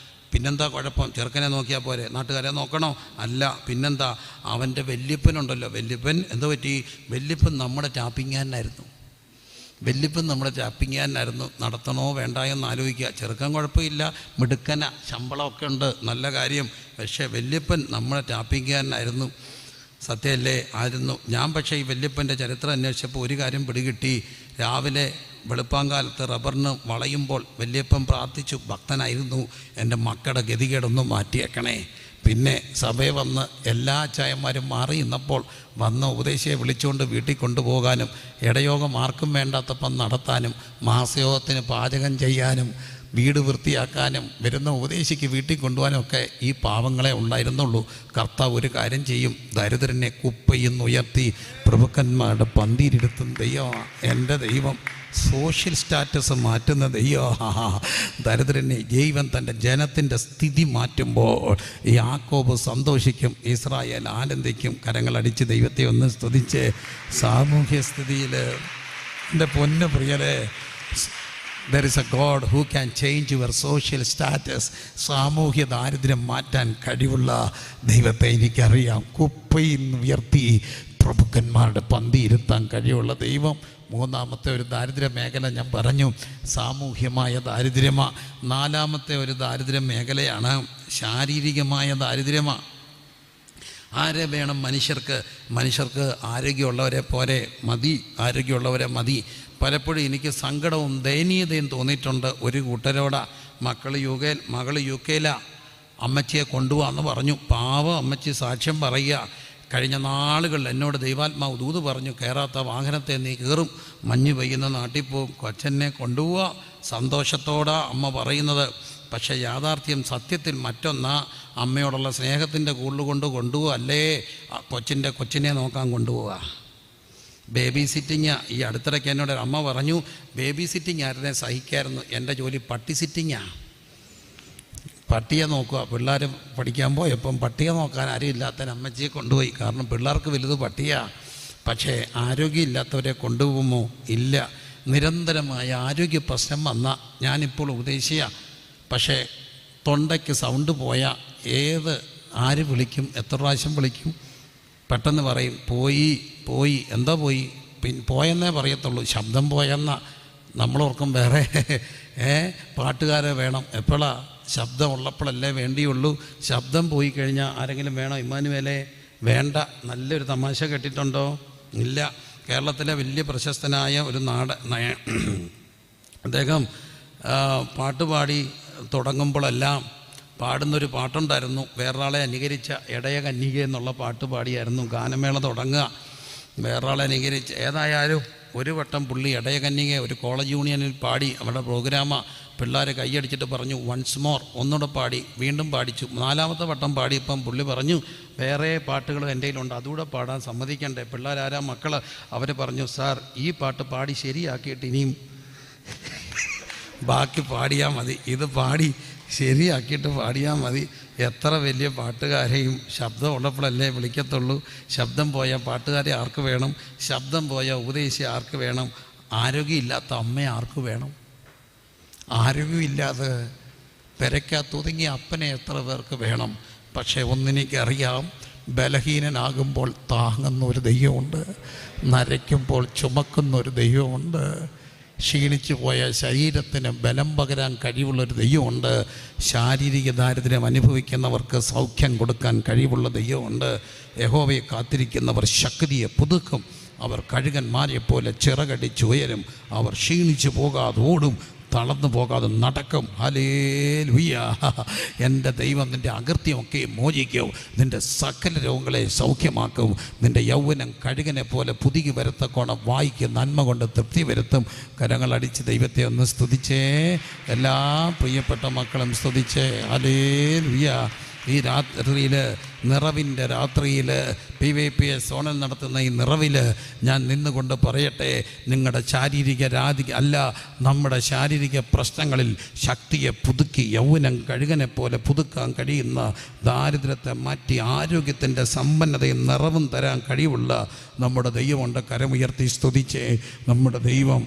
പിന്നെന്താ കുഴപ്പം? ചെറുക്കനെ നോക്കിയാൽ പോരെ, നാട്ടുകാരെ നോക്കണോ? അല്ല, പിന്നെന്താ? അവൻ്റെ വല്യപ്പനുണ്ടല്ലോ, വല്യപ്പൻ എന്തോ പറ്റി? വല്യപ്പൻ നമ്മുടെ ടാപ്പിങ്ങാനായിരുന്നു. നടത്തണോ വേണ്ടായോ എന്ന് ആലോചിക്കുക. ചെറുക്കൻ കുഴപ്പമില്ല, മിടുക്കന, ശമ്പളമൊക്കെ ഉണ്ട്, നല്ല കാര്യം. പക്ഷേ വല്യപ്പൻ നമ്മുടെ ടാപ്പിങ്ങാനായിരുന്നു. സത്യമല്ലേ ആയിരുന്നു. ഞാൻ പക്ഷേ ഈ വല്യപ്പൻ്റെ ചരിത്രം അന്വേഷിച്ചപ്പോൾ ഒരു കാര്യം പിടികിട്ടി. രാവിലെ വെളുപ്പാങ്കാലത്ത് റബ്ബറിന് വളയുമ്പോൾ വല്യപ്പൻ പ്രാർത്ഥിച്ചു, ഭക്തനായിരുന്നു, എൻ്റെ മക്കളുടെ ഗതികേടൊന്നും മാറ്റിയേക്കണേ. പിന്നെ സഭയിൽ വന്ന് എല്ലാ അച്ചായന്മാരും മാറി നിന്നപ്പോൾ വന്ന ഉപദേശിയെ വിളിച്ചുകൊണ്ട് വീട്ടിൽ കൊണ്ടുപോകാനും ഇടയോഗം ആർക്കും വേണ്ടാത്തപ്പം നടത്താനും മാസയോഗത്തിന് പാചകം ചെയ്യാനും വീട് വൃത്തിയാക്കാനും വരുന്ന ഉപദേശിക്ക് വീട്ടിൽ കൊണ്ടുപോകാനും ഒക്കെ ഈ പാവങ്ങളെ ഉണ്ടായിരുന്നുള്ളൂ. കർത്താവ് ഒരു കാര്യം ചെയ്യും, ദരിദ്രനെ കുപ്പയിന്നുയർത്തി പ്രഭുക്കന്മാരുടെ പന്തിയിലിരുത്തും ദൈവമാണ് എൻ്റെ ദൈവം. സോഷ്യൽ സ്റ്റാറ്റസ് മാറ്റുന്ന ദൈവം. ദരിദ്രനെ ദൈവം തൻ്റെ ജനത്തിൻ്റെ സ്ഥിതി മാറ്റുമ്പോൾ യാക്കോബ് സന്തോഷിക്കും, ഇസ്രായേൽ ആനന്ദിക്കും. കരങ്ങളടിച്ച് ദൈവത്തെ ഒന്ന് സ്തുതിച്ച് സാമൂഹ്യ സ്ഥിതിയിൽ എൻ്റെ പൊന്നു പ്രിയരെ, there is a God who can change your social status. സാമൂഹ്യ ദാരിദ്ര്യം മാറ്റാൻ കഴിവുള്ള ദൈവത്തെ എനിക്കറിയാം. കുപ്പയിൽ നിന്ന് ഉയർത്തി പ്രഭുക്കന്മാരുടെ പന്തി ഇരുത്താൻ കഴിവുള്ള ദൈവം. മൂന്നാമത്തെ ഒരു ദാരിദ്ര്യ മേഖല ഞാൻ പറഞ്ഞു, സാമൂഹ്യമായ ദാരിദ്ര്യമാണ്. നാലാമത്തെ ഒരു ദാരിദ്ര്യ മേഖലയാണ് ശാരീരികമായ ദാരിദ്ര്യമാണ്. ആരെ വേണം മനുഷ്യർക്ക് ആരോഗ്യമുള്ളവരെ പോരെ മതി, ആരോഗ്യമുള്ളവരെ മതി. പലപ്പോഴും എനിക്ക് സങ്കടവും ദയനീയതയും തോന്നിയിട്ടുണ്ട് ഒരു കൂട്ടരോടാ. മകൾ യു കെയിലാണ്, അമ്മച്ചിയെ കൊണ്ടുപോകാമെന്ന് പറഞ്ഞു. പാവം അമ്മച്ചി സാക്ഷ്യം പറയുക, കഴിഞ്ഞ നാളുകളിൽ എന്നോട് ദൈവാത്മാവ് ദൂത് പറഞ്ഞു, കയറാത്ത വാഹനത്തെ നീ കയറും, മഞ്ഞ് പെയ്യുന്ന നാട്ടിൽ പോവും, കൊച്ചനെ കൊണ്ടുപോവുക. സന്തോഷത്തോടെ അമ്മ പറയുന്നത്. പക്ഷേ യാഥാർത്ഥ്യം സത്യത്തിൽ മറ്റൊന്നാ. അമ്മയോടുള്ള സ്നേഹത്തിൻ്റെ കൂടുതൽ കൊണ്ടുപോവുക അല്ലേ, കൊച്ചിനെ നോക്കാൻ കൊണ്ടുപോവുക. Baby sitting. ഈ അടുത്തിടയ്ക്ക് എന്നോട് അമ്മ പറഞ്ഞു, ബേബി സിറ്റിങ് ആരുടെ സഹിക്കായിരുന്നു, എൻ്റെ ജോലി പട്ടി സിറ്റിങ്ങാണ്. പട്ടിയെ നോക്കുക. പിള്ളേർ പഠിക്കാൻ പോയപ്പം പട്ടിയെ നോക്കാൻ ആരും ഇല്ലാത്തതിന് അമ്മച്ചിയെ കൊണ്ടുപോയി. കാരണം പിള്ളേർക്ക് വലുത് പട്ടിയാണ്. പക്ഷേ ആരോഗ്യമില്ലാത്തവരെ കൊണ്ടുപോകുമോ? ഇല്ല. നിരന്തരമായ ആരോഗ്യ പ്രശ്നം വന്നാൽ, ഞാനിപ്പോൾ ഉപദേശിയാണ്, പക്ഷേ തൊണ്ടയ്ക്ക് സൗണ്ട് പോയാൽ ആര് വിളിക്കും, എത്ര പ്രാവശ്യം വിളിക്കും? പെട്ടെന്ന് പറയും പോയി എന്താ പോയി, പോയെന്നേ പറയത്തുള്ളൂ. ശബ്ദം പോയെന്ന നമ്മളോർക്കും വേറെ പാട്ടുകാരെ വേണം. എപ്പോഴാണ്? ശബ്ദം ഉള്ളപ്പോഴല്ലേ വേണ്ടിയുള്ളൂ. ശബ്ദം പോയി കഴിഞ്ഞാൽ ആരെങ്കിലും വേണോ? ഇമ്മാനുവേലേ വേണ്ട. നല്ലൊരു തമാശ കേട്ടിട്ടുണ്ടോ? ഇല്ല. കേരളത്തിലെ വലിയ പ്രശസ്തനായ ഒരു അദ്ദേഹം പാട്ടുപാടി തുടങ്ങുമ്പോഴെല്ലാം പാടുന്നൊരു പാട്ടുണ്ടായിരുന്നു. വേറൊരാളെ അനുകരിച്ച ഇടയ കന്യക എന്നുള്ള പാട്ട് പാടിയായിരുന്നു ഗാനമേള തുടങ്ങുക. വേറൊരാളെ അനുകരിച്ച് ഏതായാലും ഒരു വട്ടം പുള്ളി ഇടയ കന്യക ഒരു കോളേജ് യൂണിയനിൽ പാടി. അവരുടെ പ്രോഗ്രാമാണ്. പിള്ളേർ കൈയടിച്ചിട്ട് പറഞ്ഞു വൺസ് മോർ, ഒന്നുകൂടെ പാടി. വീണ്ടും പാടിച്ചു. 4ാമത്തെ വട്ടം പാടിയപ്പം പുള്ളി പറഞ്ഞു, വേറെ പാട്ടുകൾ എൻ്റെ കയ്യിലുണ്ട്, അതുകൂടെ പാടാൻ സമ്മതിക്കണ്ടേ? പിള്ളേരാരാ മക്കൾ? അവർ പറഞ്ഞു, സാർ ഈ പാട്ട് പാടി ശരിയാക്കിയിട്ട് ഇനിയും ബാക്കി പാടിയാൽ മതി, ഇത് പാടി ശരിയാക്കിയിട്ട് പാടിയാൽ മതി. എത്ര വലിയ പാട്ടുകാരെയും ശബ്ദം ഉള്ളപ്പോഴല്ലേ വിളിക്കത്തുള്ളൂ. ശബ്ദം പോയ പാട്ടുകാരെ ആർക്ക് വേണം? ശബ്ദം പോയ ഉപദേശി ആർക്ക് വേണം? ആരോഗ്യമില്ലാത്ത അമ്മ ആർക്ക് വേണം? ആരോഗ്യമില്ലാതെ പെരയ്ക്കകത്തൊതുങ്ങിയ അപ്പനെ എത്ര പേർക്ക് വേണം? പക്ഷേ ഒന്നെനിക്കറിയാം, ബലഹീനനാകുമ്പോൾ താങ്ങുന്നൊരു ദൈവമുണ്ട്, നരയ്ക്കുമ്പോൾ ചുമക്കുന്നൊരു ദൈവമുണ്ട്, ക്ഷീണിച്ചു പോയ ശരീരത്തിന് ബലം പകരാൻ കഴിവുള്ളൊരു ദൈവമുണ്ട്, ശാരീരിക ദാരിദ്ര്യം അനുഭവിക്കുന്നവർക്ക് സൗഖ്യം കൊടുക്കാൻ കഴിവുള്ള ദൈവമുണ്ട്. യഹോവയെ കാത്തിരിക്കുന്നവർ ശക്തിയെ പുതുക്കും, അവർ കഴുകന്മാരെപ്പോലെ ചിറകടിച്ചുയരും, അവർ ക്ഷീണിച്ചു പോകാതെ ഓടും, തളർന്നു പോകാതെ നടക്കും. ഹല്ലേലൂയ. എൻ്റെ ദൈവം നിൻ്റെ അകൃത്യമൊക്കെ മോചിക്കും, നിൻ്റെ സകല രോഗങ്ങളെ സൗഖ്യമാക്കും, നിൻ്റെ യൗവനം കഴുകനെ പോലെ പുതുകി വരത്തക്കോണം വായിക്ക് നന്മ കൊണ്ട് തൃപ്തി വരുത്തും. കരങ്ങളടിച്ച് ദൈവത്തെ ഒന്ന് സ്തുതിച്ചേ. എല്ലാ പ്രിയപ്പെട്ട മക്കളും സ്തുതിച്ചേ. ഹല്ലേലൂയ. ഈ രാത്രിയിൽ, നിറവിൻ്റെ രാത്രിയിൽ, PVPS സോണൽ നടത്തുന്ന ഈ നിറവിൽ ഞാൻ നിന്നുകൊണ്ട് പറയട്ടെ, നിങ്ങളുടെ ശാരീരിക നമ്മുടെ ശാരീരിക പ്രശ്നങ്ങളിൽ ശക്തിയെ പുതുക്കി യൗവനം കഴുകനെ പോലെ പുതുക്കാൻ കഴിയുന്ന, ദാരിദ്ര്യത്തെ മാറ്റി ആരോഗ്യത്തിൻ്റെ സമ്പന്നതയും നിറവും തരാൻ കഴിവുള്ള നമ്മുടെ ദൈവമുണ്ട്. കരമുയർത്തി സ്തുതിച്ചേ. നമ്മുടെ ദൈവം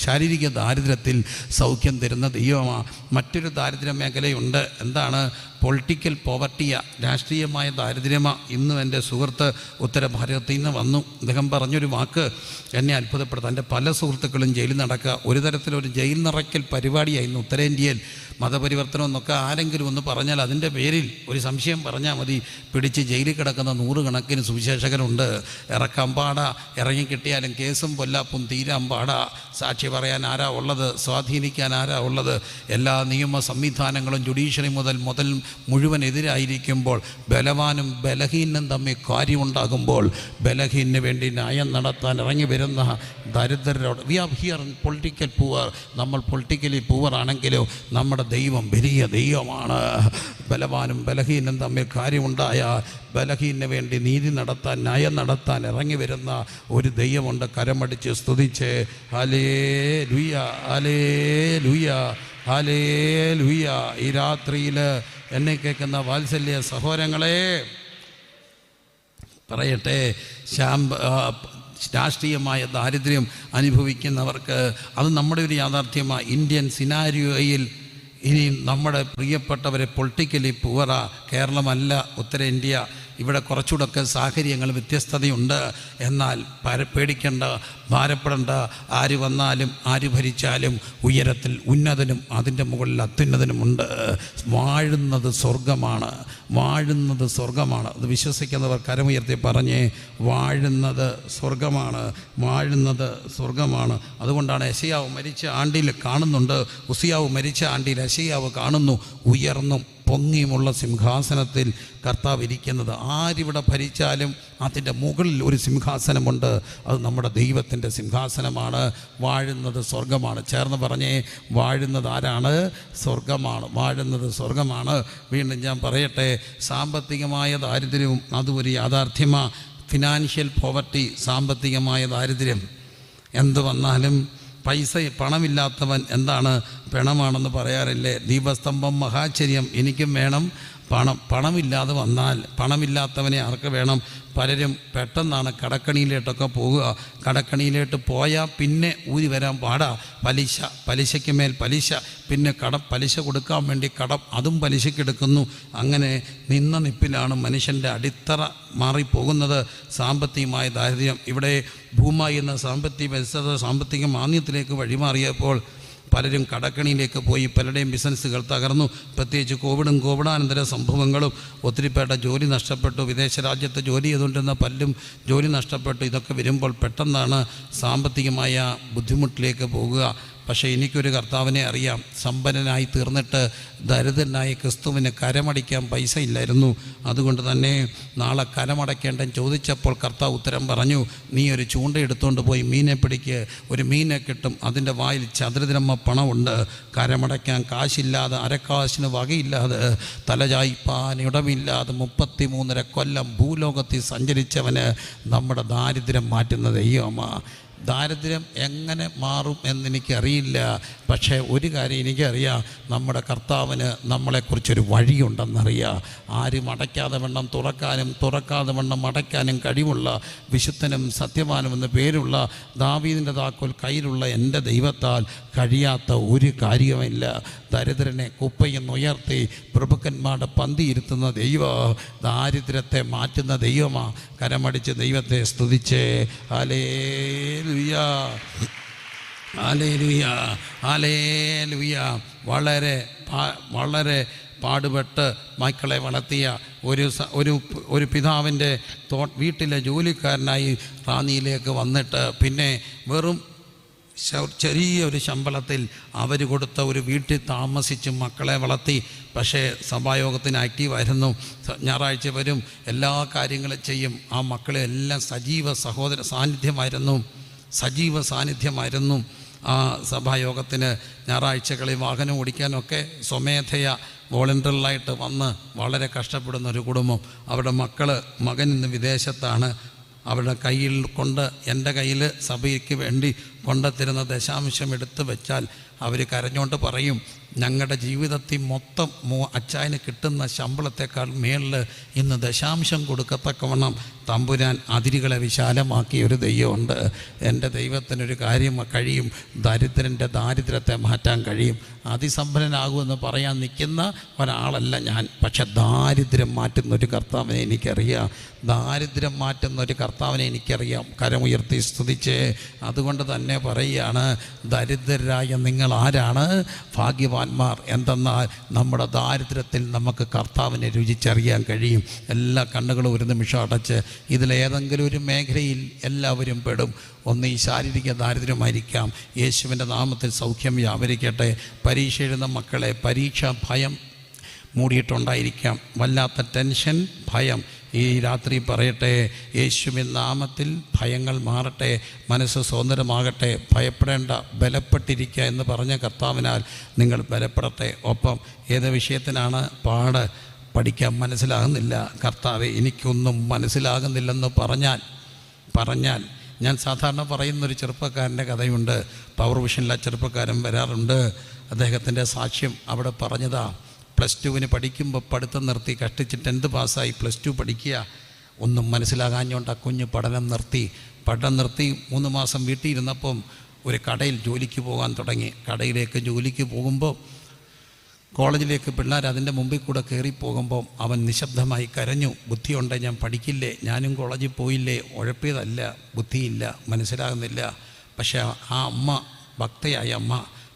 ശാരീരിക ദാരിദ്ര്യത്തിൽ സൗഖ്യം തരുന്ന ദൈവമാണ്. മറ്റൊരു ദാരിദ്ര്യ മേഖലയുണ്ട്. എന്താണ്? പൊളിറ്റിക്കൽ പോവർട്ടിയ, രാഷ്ട്രീയമായ ദാരിദ്ര്യമാണ്. ഇന്നും എൻ്റെ സുഹൃത്ത് ഉത്തര ഭാരതത്തിൽ നിന്ന് വന്നു. അദ്ദേഹം പറഞ്ഞൊരു വാക്ക് എന്നെ അത്ഭുതപ്പെടുത്തും. എൻ്റെ പല സുഹൃത്തുക്കളും ജയിലിൽ നടക്കുക. ഒരു തരത്തിലൊരു ജയിൽ നിറയ്ക്കൽ പരിപാടിയായിരുന്നു ഉത്തരേന്ത്യയിൽ. മതപരിവർത്തനം എന്നൊക്കെ ആരെങ്കിലും ഒന്ന് പറഞ്ഞാൽ അതിൻ്റെ പേരിൽ ഒരു സംശയം പറഞ്ഞാൽ മതി, പിടിച്ച് ജയിലിൽ കിടക്കുന്ന 100 കണക്കിന് സുവിശേഷകരുണ്ട്. ഇറക്കാൻ പാടാ, ഇറങ്ങിക്കിട്ടിയാലും കേസും പൊല്ലാപ്പും തീരാൻ പാടാ. സാക്ഷി പറയാൻ ആരാ ഉള്ളത്? സ്വാധീനിക്കാൻ ആരാ ഉള്ളത്? എല്ലാ നിയമ സംവിധാനങ്ങളും ജുഡീഷ്യറി മുതൽ മുഴുവൻ എതിരായിരിക്കുമ്പോൾ, ബലവാനും ബലഹീനും തമ്മിൽ കാര്യമുണ്ടാകുമ്പോൾ, ബലഹീനു വേണ്ടി ന്യായം നടത്താൻ ഇറങ്ങി വരുന്ന ദരിദ്രരോട് we are here in political poor. നമ്മൾ പൊളിറ്റിക്കലി പൂവർ ആണെങ്കിലോ നമ്മുടെ ദൈവം വലിയ ദൈവമാണ്. ബലവാനും ബലഹീനും തമ്മിൽ കാര്യമുണ്ടായാൽ ബലഹീനു വേണ്ടി നീതി നടത്താൻ, ന്യായം നടത്താൻ ഇറങ്ങി വരുന്ന ഒരു ദൈവമുണ്ട്. കരമടിച്ച് സ്തുതിച്ച് ഹല്ലേലൂയ, ഹല്ലേലൂയ, ഹല്ലേലൂയ. ഈ രാത്രിയിൽ എന്നെ കേൾക്കുന്ന വാത്സല്യ സഹോദരങ്ങളെ പറയട്ടെ, രാഷ്ട്രീയമായ ദാരിദ്ര്യം അനുഭവിക്കുന്നവർക്ക് അത് നമ്മുടെ ഒരു യാഥാർത്ഥ്യമാണ്. ഇന്ത്യൻ സിനാരിയോയിൽ ഇനി നമ്മുടെ പ്രിയപ്പെട്ടവരെ പൊളിറ്റിക്കലി പൂവറാ. കേരളമല്ല ഉത്തരേന്ത്യ. ഇവിടെ കുറച്ചുകൂടെയൊക്കെ സാഹചര്യങ്ങൾ വ്യത്യസ്തതയുണ്ട്. എന്നാൽ പേടിക്കേണ്ട, ഭാരപ്പെടേണ്ട. ആര് വന്നാലും ആര് ഭരിച്ചാലും ഉയരത്തിൽ ഉന്നതനും അതിൻ്റെ മുകളിൽ അത്യുന്നതനുമുണ്ട്. വാഴുന്നത് സ്വർഗമാണ്, വാഴുന്നത് സ്വർഗമാണ്. അത് വിശ്വസിക്കുന്നവർ കരമുയർത്തി പറഞ്ഞേ, വാഴുന്നത് സ്വർഗമാണ്, വാഴുന്നത് സ്വർഗമാണ്. അതുകൊണ്ടാണ് യെശയ്യാവ് മരിച്ച ആണ്ടിൽ കാണുന്നുണ്ട്, ഉസിയാവ് മരിച്ച ആണ്ടിൽ യെശയ്യാവ് കാണുന്നു, ഉയർന്നും പൊങ്ങിയുമുള്ള സിംഹാസനത്തിൽ കർത്താവ് ഇരിക്കുന്നത്. ആരിവിടെ ഭരിച്ചാലും അതിൻ്റെ മുകളിൽ ഒരു സിംഹാസനമുണ്ട്. അത് നമ്മുടെ ദൈവത്തിൻ്റെ സിംഹാസനമാണ്. വാഴുന്നത് സ്വർഗമാണ്. ചേർന്ന് പറഞ്ഞേ, വാഴുന്നത് ആരാണ്? സ്വർഗമാണ്. വാഴുന്നത് സ്വർഗമാണ്. വീണ്ടും ഞാൻ പറയട്ടെ, സാമ്പത്തികമായ ദാരിദ്ര്യവും അതും ഒരു യാഥാർത്ഥ്യമാണ്. ഫിനാൻഷ്യൽ പോവർട്ടി, സാമ്പത്തികമായ ദാരിദ്ര്യം. എന്തു വന്നാലും പണമില്ലാത്തവൻ എന്താണ്? പിണമാണെന്ന് പറയാറില്ലേ? ദീപസ്തംഭം മഹാചര്യം, എനിക്കും വേണം പണമില്ലാതെ വന്നാൽ പണമില്ലാത്തവനെ ആർക്ക് വേണം? പലരും പെട്ടെന്നാണ് കടക്കണിയിലോട്ടൊക്കെ പോകുക. കടക്കണിയിലോട്ട് പോയാൽ പിന്നെ ഊരി വരാൻ പാടാ. പലിശയ്ക്ക് മേൽ പലിശ, പിന്നെ പലിശ കൊടുക്കാൻ വേണ്ടി കടം, അതും പലിശയ്ക്ക് എടുക്കുന്നു. അങ്ങനെ നിന്ന നിപ്പിലാണ് മനുഷ്യൻ്റെ അടിത്തറ മാറിപ്പോകുന്നത്. സാമ്പത്തികമായ ദാരിദ്ര്യം. ഇവിടെ ഭൂമായി എന്ന സാമ്പത്തിക മാന്ദ്യത്തിലേക്ക് വഴിമാറിയപ്പോൾ പലരും കടക്കണിയിലേക്ക് പോയി. പലരുടെയും ബിസിനസ്സുകൾ തകർന്നു. പ്രത്യേകിച്ച് കോവിഡാനന്തര സംഭവങ്ങളും ഒത്തിരിപ്പേട്ട ജോലി നഷ്ടപ്പെട്ടു. വിദേശ രാജ്യത്ത് ജോലി ചെയ്തുകൊണ്ടിരുന്ന പലരും ജോലി നഷ്ടപ്പെട്ടു. ഇതൊക്കെ വരുമ്പോൾ പെട്ടെന്നാണ് സാമ്പത്തികമായ ബുദ്ധിമുട്ടിലേക്ക് പോകുക. പക്ഷേ എനിക്കൊരു കർത്താവിനെ അറിയാം. സമ്പന്നനായി തീർന്നിട്ട് ദരിദ്രനായ ക്രിസ്തുവിന് കരമടിക്കാൻ പൈസ ഇല്ലായിരുന്നു. അതുകൊണ്ട് തന്നെ നാളെ കരമടയ്ക്കേണ്ടെന്ന് ചോദിച്ചപ്പോൾ കർത്താവ് ഉത്തരം പറഞ്ഞു, നീ ഒരു ചൂണ്ട എടുത്തുകൊണ്ട് പോയി മീനെ പിടിക്ക്, ഒരു മീനെ കിട്ടും, അതിൻ്റെ വായിൽ ചതുരദ്രഹ്മ പണമുണ്ട്. കരമടയ്ക്കാൻ കാശില്ലാതെ, അരക്കാശിന് വകയില്ലാതെ, തലചായ്പാൻ ഇടമില്ലാതെ 33.5 കൊല്ലം ഭൂലോകത്തിൽ സഞ്ചരിച്ചവന് നമ്മുടെ ദാരിദ്ര്യം മാറ്റുന്ന ദൈവമാണ്. ദാരിദ്ര്യം എങ്ങനെ മാറും എന്നെനിക്കറിയില്ല. പക്ഷേ ഒരു കാര്യം എനിക്കറിയാം, നമ്മുടെ കർത്താവിന് നമ്മളെക്കുറിച്ചൊരു വഴിയുണ്ടെന്നറിയാം. ആരും അടയ്ക്കാതെ വണ്ണം തുറക്കാനും തുറക്കാതെ വണ്ണം അടയ്ക്കാനും കഴിവുള്ള വിശുദ്ധനും സത്യവാനും എന്ന പേരുള്ള ദാവീദിൻ്റെ താക്കോൽ കയ്യിലുള്ള എൻ്റെ ദൈവത്താൽ കഴിയാത്ത ഒരു കാര്യമില്ല. ദരിദ്രനെ കുപ്പയെന്നുയർത്തി പ്രഭുക്കന്മാരുടെ പന്തിയിരുത്തുന്ന ദൈവം, ദാരിദ്ര്യത്തെ മാറ്റുന്ന ദൈവമാണ്. കരമടിച്ച് ദൈവത്തെ സ്തുതിച്ചേ. Hallelujah, hallelujah, hallelujah. വളരെ പാടുപെട്ട് മക്കളെ വളർത്തിയ ഒരു പിതാവിൻ്റെ വീട്ടിലെ ജോലിക്കാരനായി റാന്നിയിലേക്ക് വന്നിട്ട് പിന്നെ വെറും ചെറിയൊരു ശമ്പളത്തിൽ അവർ കൊടുത്ത ഒരു വീട്ടിൽ താമസിച്ച് മക്കളെ വളർത്തി. പക്ഷേ സഭായോഗത്തിന് ആക്റ്റീവായിരുന്നു. ഞായറാഴ്ച വരും, എല്ലാ കാര്യങ്ങളും ചെയ്യും. ആ മക്കളെ എല്ലാം സജീവ സാന്നിധ്യമായിരുന്നു. ആ സഭായോഗത്തിന് ഞായറാഴ്ചകളിൽ വാഹനം ഓടിക്കാനൊക്കെ സ്വമേധയ വോളണ്ടിയറായിട്ട് വന്ന് വളരെ കഷ്ടപ്പെടുന്ന ഒരു കുടുംബം. അവരുടെ മകൻ ഇന്ന് വിദേശത്താണ്. അവരുടെ കയ്യിൽ കൊണ്ട് എൻ്റെ കയ്യിൽ സഭയ്ക്ക് വേണ്ടി കൊണ്ടെത്തരുന്ന ദശാംശം എടുത്ത് വെച്ചാൽ അവർ കരഞ്ഞുകൊണ്ട് പറയും, ഞങ്ങളുടെ ജീവിതത്തിൽ മൊത്തം അച്ചായന് കിട്ടുന്ന ശമ്പളത്തെക്കാൾ മേളിൽ ഇന്ന് ദശാംശം കൊടുക്കത്തക്കവണ്ണം തമ്പുരാൻ അതിരുകളെ വിശാലമാക്കിയ ഒരു ദൈവമുണ്ട്. എൻ്റെ ദൈവത്തിനൊരു കാര്യം കഴിയും, ദരിദ്രൻ്റെ ദാരിദ്ര്യത്തെ മാറ്റാൻ കഴിയും. അതിസമ്പന്നനാകുമെന്ന് പറയാൻ നിൽക്കുന്ന ഒരാളല്ല ഞാൻ, പക്ഷെ ദാരിദ്ര്യം മാറ്റുന്നൊരു കർത്താവിനെ എനിക്കറിയാം. ദാരിദ്ര്യം മാറ്റുന്നൊരു കർത്താവിനെ എനിക്കറിയാം. കരമുയർത്തി സ്തുതിച്ച് അതുകൊണ്ട് തന്നെ പറയുകയാണ്, ദരിദ്രരായ നിങ്ങൾ ആരാണ്? ഭാഗ്യവാന്മാർ. എന്തെന്നാൽ നമ്മുടെ ദാരിദ്ര്യത്തിൽ നമുക്ക് കർത്താവിനെ രുചിച്ചറിയാൻ കഴിയും. എല്ലാ കണ്ണുകളും ഒരു നിമിഷം അടച്ച് ഇതിലേതെങ്കിലും ഒരു മേഖലയിൽ എല്ലാവരും പെടും. ഒന്ന് ഈ ശാരീരിക ദാരിദ്ര്യമായിരിക്കാം. യേശുവിൻ്റെ നാമത്തിൽ സൗഖ്യം വ്യാപരിക്കട്ടെ. പരീക്ഷ എഴുതുന്ന മക്കളെ പരീക്ഷാ ഭയം മൂടിയിട്ടുണ്ടായിരിക്കാം, വല്ലാത്ത ടെൻഷൻ, ഭയം. ഈ രാത്രി പറയട്ടെ, യേശുവിൻ നാമത്തിൽ ഭയങ്ങൾ മാറട്ടെ, മനസ്സ് സ്വതന്ത്രമാകട്ടെ. ഭയപ്പെടേണ്ട, ബലപ്പെട്ടിരിക്കുക എന്ന് പറഞ്ഞ കർത്താവിനാൽ നിങ്ങൾ ബലപ്പെടട്ടെ. ഒപ്പം ഏത് വിഷയത്തിനാണ് പാട്? പഠിക്കാൻ മനസ്സിലാകുന്നില്ല, കർത്താവെ എനിക്കൊന്നും മനസ്സിലാകുന്നില്ലെന്ന് പറഞ്ഞാൽ ഞാൻ സാധാരണ പറയുന്നൊരു ചെറുപ്പക്കാരൻ്റെ കഥയുണ്ട്. പവർ വിഷനിലെ ചെറുപ്പക്കാരൻ വരാറുണ്ട്. അദ്ദേഹത്തിൻ്റെ സാക്ഷ്യം അവിടെ പറഞ്ഞതാ. +2 പഠിക്കുമ്പോൾ പഠിത്തം നിർത്തി, കഷ്ടിച്ച് 10th പാസ്സായി, +2 പഠിക്കുക. ഒന്നും മനസ്സിലാകാഞ്ഞുകൊണ്ട് ആ കുഞ്ഞ് പഠനം നിർത്തി. 3 മാസം വീട്ടിൽ ഇരുന്നപ്പം ഒരു കടയിൽ ജോലിക്ക് പോകാൻ തുടങ്ങി. കടയിലേക്ക് ജോലിക്ക് പോകുമ്പോൾ കോളേജിലേക്ക് പിള്ളേർ അതിൻ്റെ മുമ്പിൽ കൂടെ കയറിപ്പോകുമ്പോൾ അവൻ നിശബ്ദമായി കരഞ്ഞു. ബുദ്ധിയുണ്ട്, ഞാൻ പഠിക്കില്ലേ, ഞാനും കോളേജിൽ പോയില്ലേ? ഉഴപ്പിയതല്ല, ബുദ്ധിയില്ല, മനസ്സിലാകുന്നില്ല. പക്ഷേ ആ അമ്മ, ഭക്തയായ അമ്മ,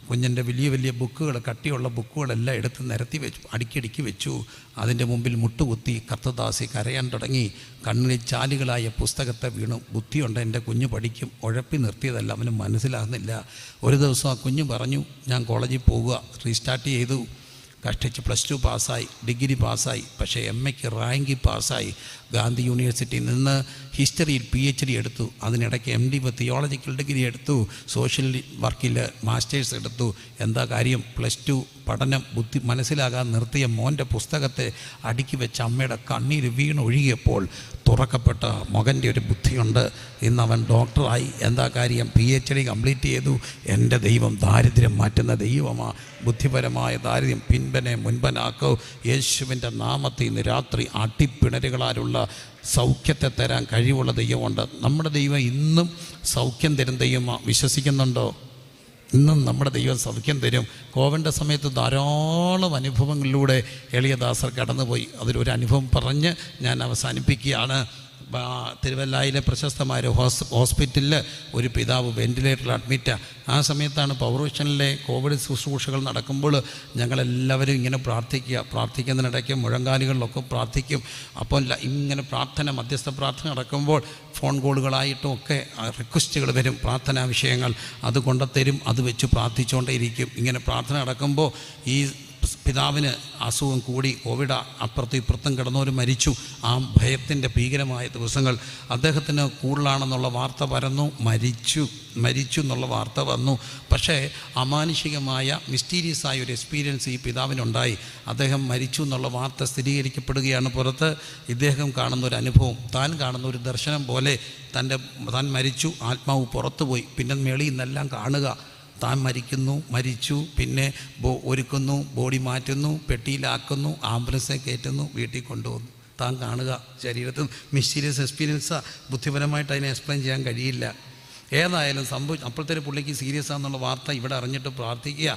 കുഞ്ഞിൻ്റെ വലിയ വലിയ ബുക്കുകൾ, കട്ടിയുള്ള ബുക്കുകളെല്ലാം എടുത്ത് നിരത്തി വെച്ചു, അടുക്കി വെച്ചു. അതിൻ്റെ മുമ്പിൽ മുട്ടുകുത്തി കർത്തദാസി കരയാൻ തുടങ്ങി. കണ്ണിൽ ചാലുകളായ പുസ്തകത്തെ വീണു. ബുദ്ധിയുണ്ട്, എൻ്റെ കുഞ്ഞ് പഠിക്കും, ഉഴപ്പി നിർത്തിയതല്ല, അവന് മനസ്സിലാകുന്നില്ല. ഒരു ദിവസം ആ കുഞ്ഞ് പറഞ്ഞു, ഞാൻ കോളേജിൽ പോവുക. റീസ്റ്റാർട്ട് ചെയ്തു. കഷ്ടിച്ച് +2 പാസ്സായി, ഡിഗ്രി പാസ്സായി. പക്ഷേ MAക്ക് റാങ്കിൽ പാസ്സായി. ഗാന്ധി യൂണിവേഴ്സിറ്റിയിൽ നിന്ന് ഹിസ്റ്ററിയിൽ PhD എടുത്തു. അതിനിടയ്ക്ക് MD തിയോളജിക്കൽ ഡിഗ്രി എടുത്തു. സോഷ്യൽ വർക്കിൽ മാസ്റ്റേഴ്സ് എടുത്തു. എന്താ കാര്യം? +2 പഠനം ബുദ്ധി മനസ്സിലാകാൻ നിർത്തിയ മോൻ്റെ പുസ്തകത്തെ അടുക്കി വെച്ച് അമ്മയുടെ കണ്ണീര് വീണൊഴുകിയപ്പോൾ തുറക്കപ്പെട്ട മകൻ്റെ ഒരു ബുദ്ധിയുണ്ട്. ഇന്ന് അവൻ ഡോക്ടറായി. എന്താ കാര്യം? PhD കംപ്ലീറ്റ് ചെയ്തു. എൻ്റെ ദൈവം ദാരിദ്ര്യം മാറ്റുന്ന ദൈവമാണ്. ബുദ്ധിപരമായ ദാരിദ്ര്യം പിൻപനെ മുൻപനാക്കോ. യേശുവിൻ്റെ നാമത്തിൽ ഇന്ന് രാത്രി അടിപ്പിണരുകളാലുള്ള സൗഖ്യത്തെ തരാൻ കഴിവുള്ള ദൈവമുണ്ട്. നമ്മുടെ ദൈവം ഇന്നും സൗഖ്യം തരും ദൈവമാണ്. വിശ്വസിക്കുന്നുണ്ടോ? ഇന്നും നമ്മുടെ ദൈവം സൗഖ്യം തരും. കോവിഡിൻ്റെ സമയത്ത് ധാരാളം അനുഭവങ്ങളിലൂടെ എളിയദാസർ കടന്നുപോയി. അതിലൊരു അനുഭവം പറഞ്ഞ് ഞാൻ അവസാനിപ്പിക്കുകയാണ്. തിരുവല്ലായിലെ പ്രശസ്തമായ ഒരു ഹോസ്പിറ്റലിൽ ഒരു പിതാവ് വെൻറ്റിലേറ്ററിൽ അഡ്മിറ്റാണ്. ആ സമയത്താണ് പവർ വിഷനിലെ കോവിഡ് ശുശ്രൂഷകൾ നടക്കുമ്പോൾ ഞങ്ങളെല്ലാവരും ഇങ്ങനെ പ്രാർത്ഥിക്കുന്നതിനിടയ്ക്ക് മുഴങ്കാലുകളിലൊക്കെ പ്രാർത്ഥിക്കും. അപ്പോൾ ഇങ്ങനെ മധ്യസ്ഥ പ്രാർത്ഥന നടക്കുമ്പോൾ ഫോൺ കോളുകളായിട്ടും ഒക്കെ റിക്വസ്റ്റുകൾ വരും, പ്രാർത്ഥനാ വിഷയങ്ങൾ. അത് കൊണ്ടുത്തരും, അത് വെച്ച് പ്രാർത്ഥിച്ചുകൊണ്ടേയിരിക്കും. ഇങ്ങനെ പ്രാർത്ഥന നടക്കുമ്പോൾ ഈ പിതാവിന് അസുഖം കൂടി, കോവിഡ് അപ്പുറത്തും ഇപ്പുറത്തും കിടന്നവർ മരിച്ചു. ആ ഭയത്തിൻ്റെ ഭീകരമായ ദിവസങ്ങൾ. അദ്ദേഹത്തിന് കൂടുതലാണെന്നുള്ള വാർത്ത പരന്നു, മരിച്ചു എന്നുള്ള വാർത്ത വന്നു. പക്ഷേ അമാനുഷികമായ മിസ്റ്റീരിയസായ ഒരു എക്സ്പീരിയൻസ് ഈ പിതാവിനുണ്ടായി. അദ്ദേഹം മരിച്ചു എന്നുള്ള വാർത്ത സ്ഥിരീകരിക്കപ്പെടുകയാണ് പുറത്ത്. ഇദ്ദേഹം കാണുന്ന ഒരു അനുഭവം, താൻ കാണുന്ന ഒരു ദർശനം പോലെ താൻ മരിച്ചു, ആത്മാവ് പുറത്തു പോയി. പിന്നെ മേളിൽ നിന്നെല്ലാം കാണുക, താൻ മരിച്ചു, പിന്നെ ഒരുക്കുന്നു, ബോഡി മാറ്റുന്നു, പെട്ടിയിലാക്കുന്നു, ആംബുലൻസിനെ കയറ്റുന്നു, വീട്ടിൽ കൊണ്ടുപോകുന്നു. താൻ കാണുക. ശരീരത്തിൽ മിസ്റ്റീരിയസ് എക്സ്പീരിയൻസാണ്. ബുദ്ധിപരമായിട്ട് അതിനെ എക്സ്പ്ലെയിൻ ചെയ്യാൻ കഴിയില്ല. ഏതായാലും അപ്പോഴത്തെ പുള്ളിക്ക് സീരിയസ് ആണെന്നുള്ള വാർത്ത ഇവിടെ അറിഞ്ഞിട്ട് പ്രാർത്ഥിക്കുക.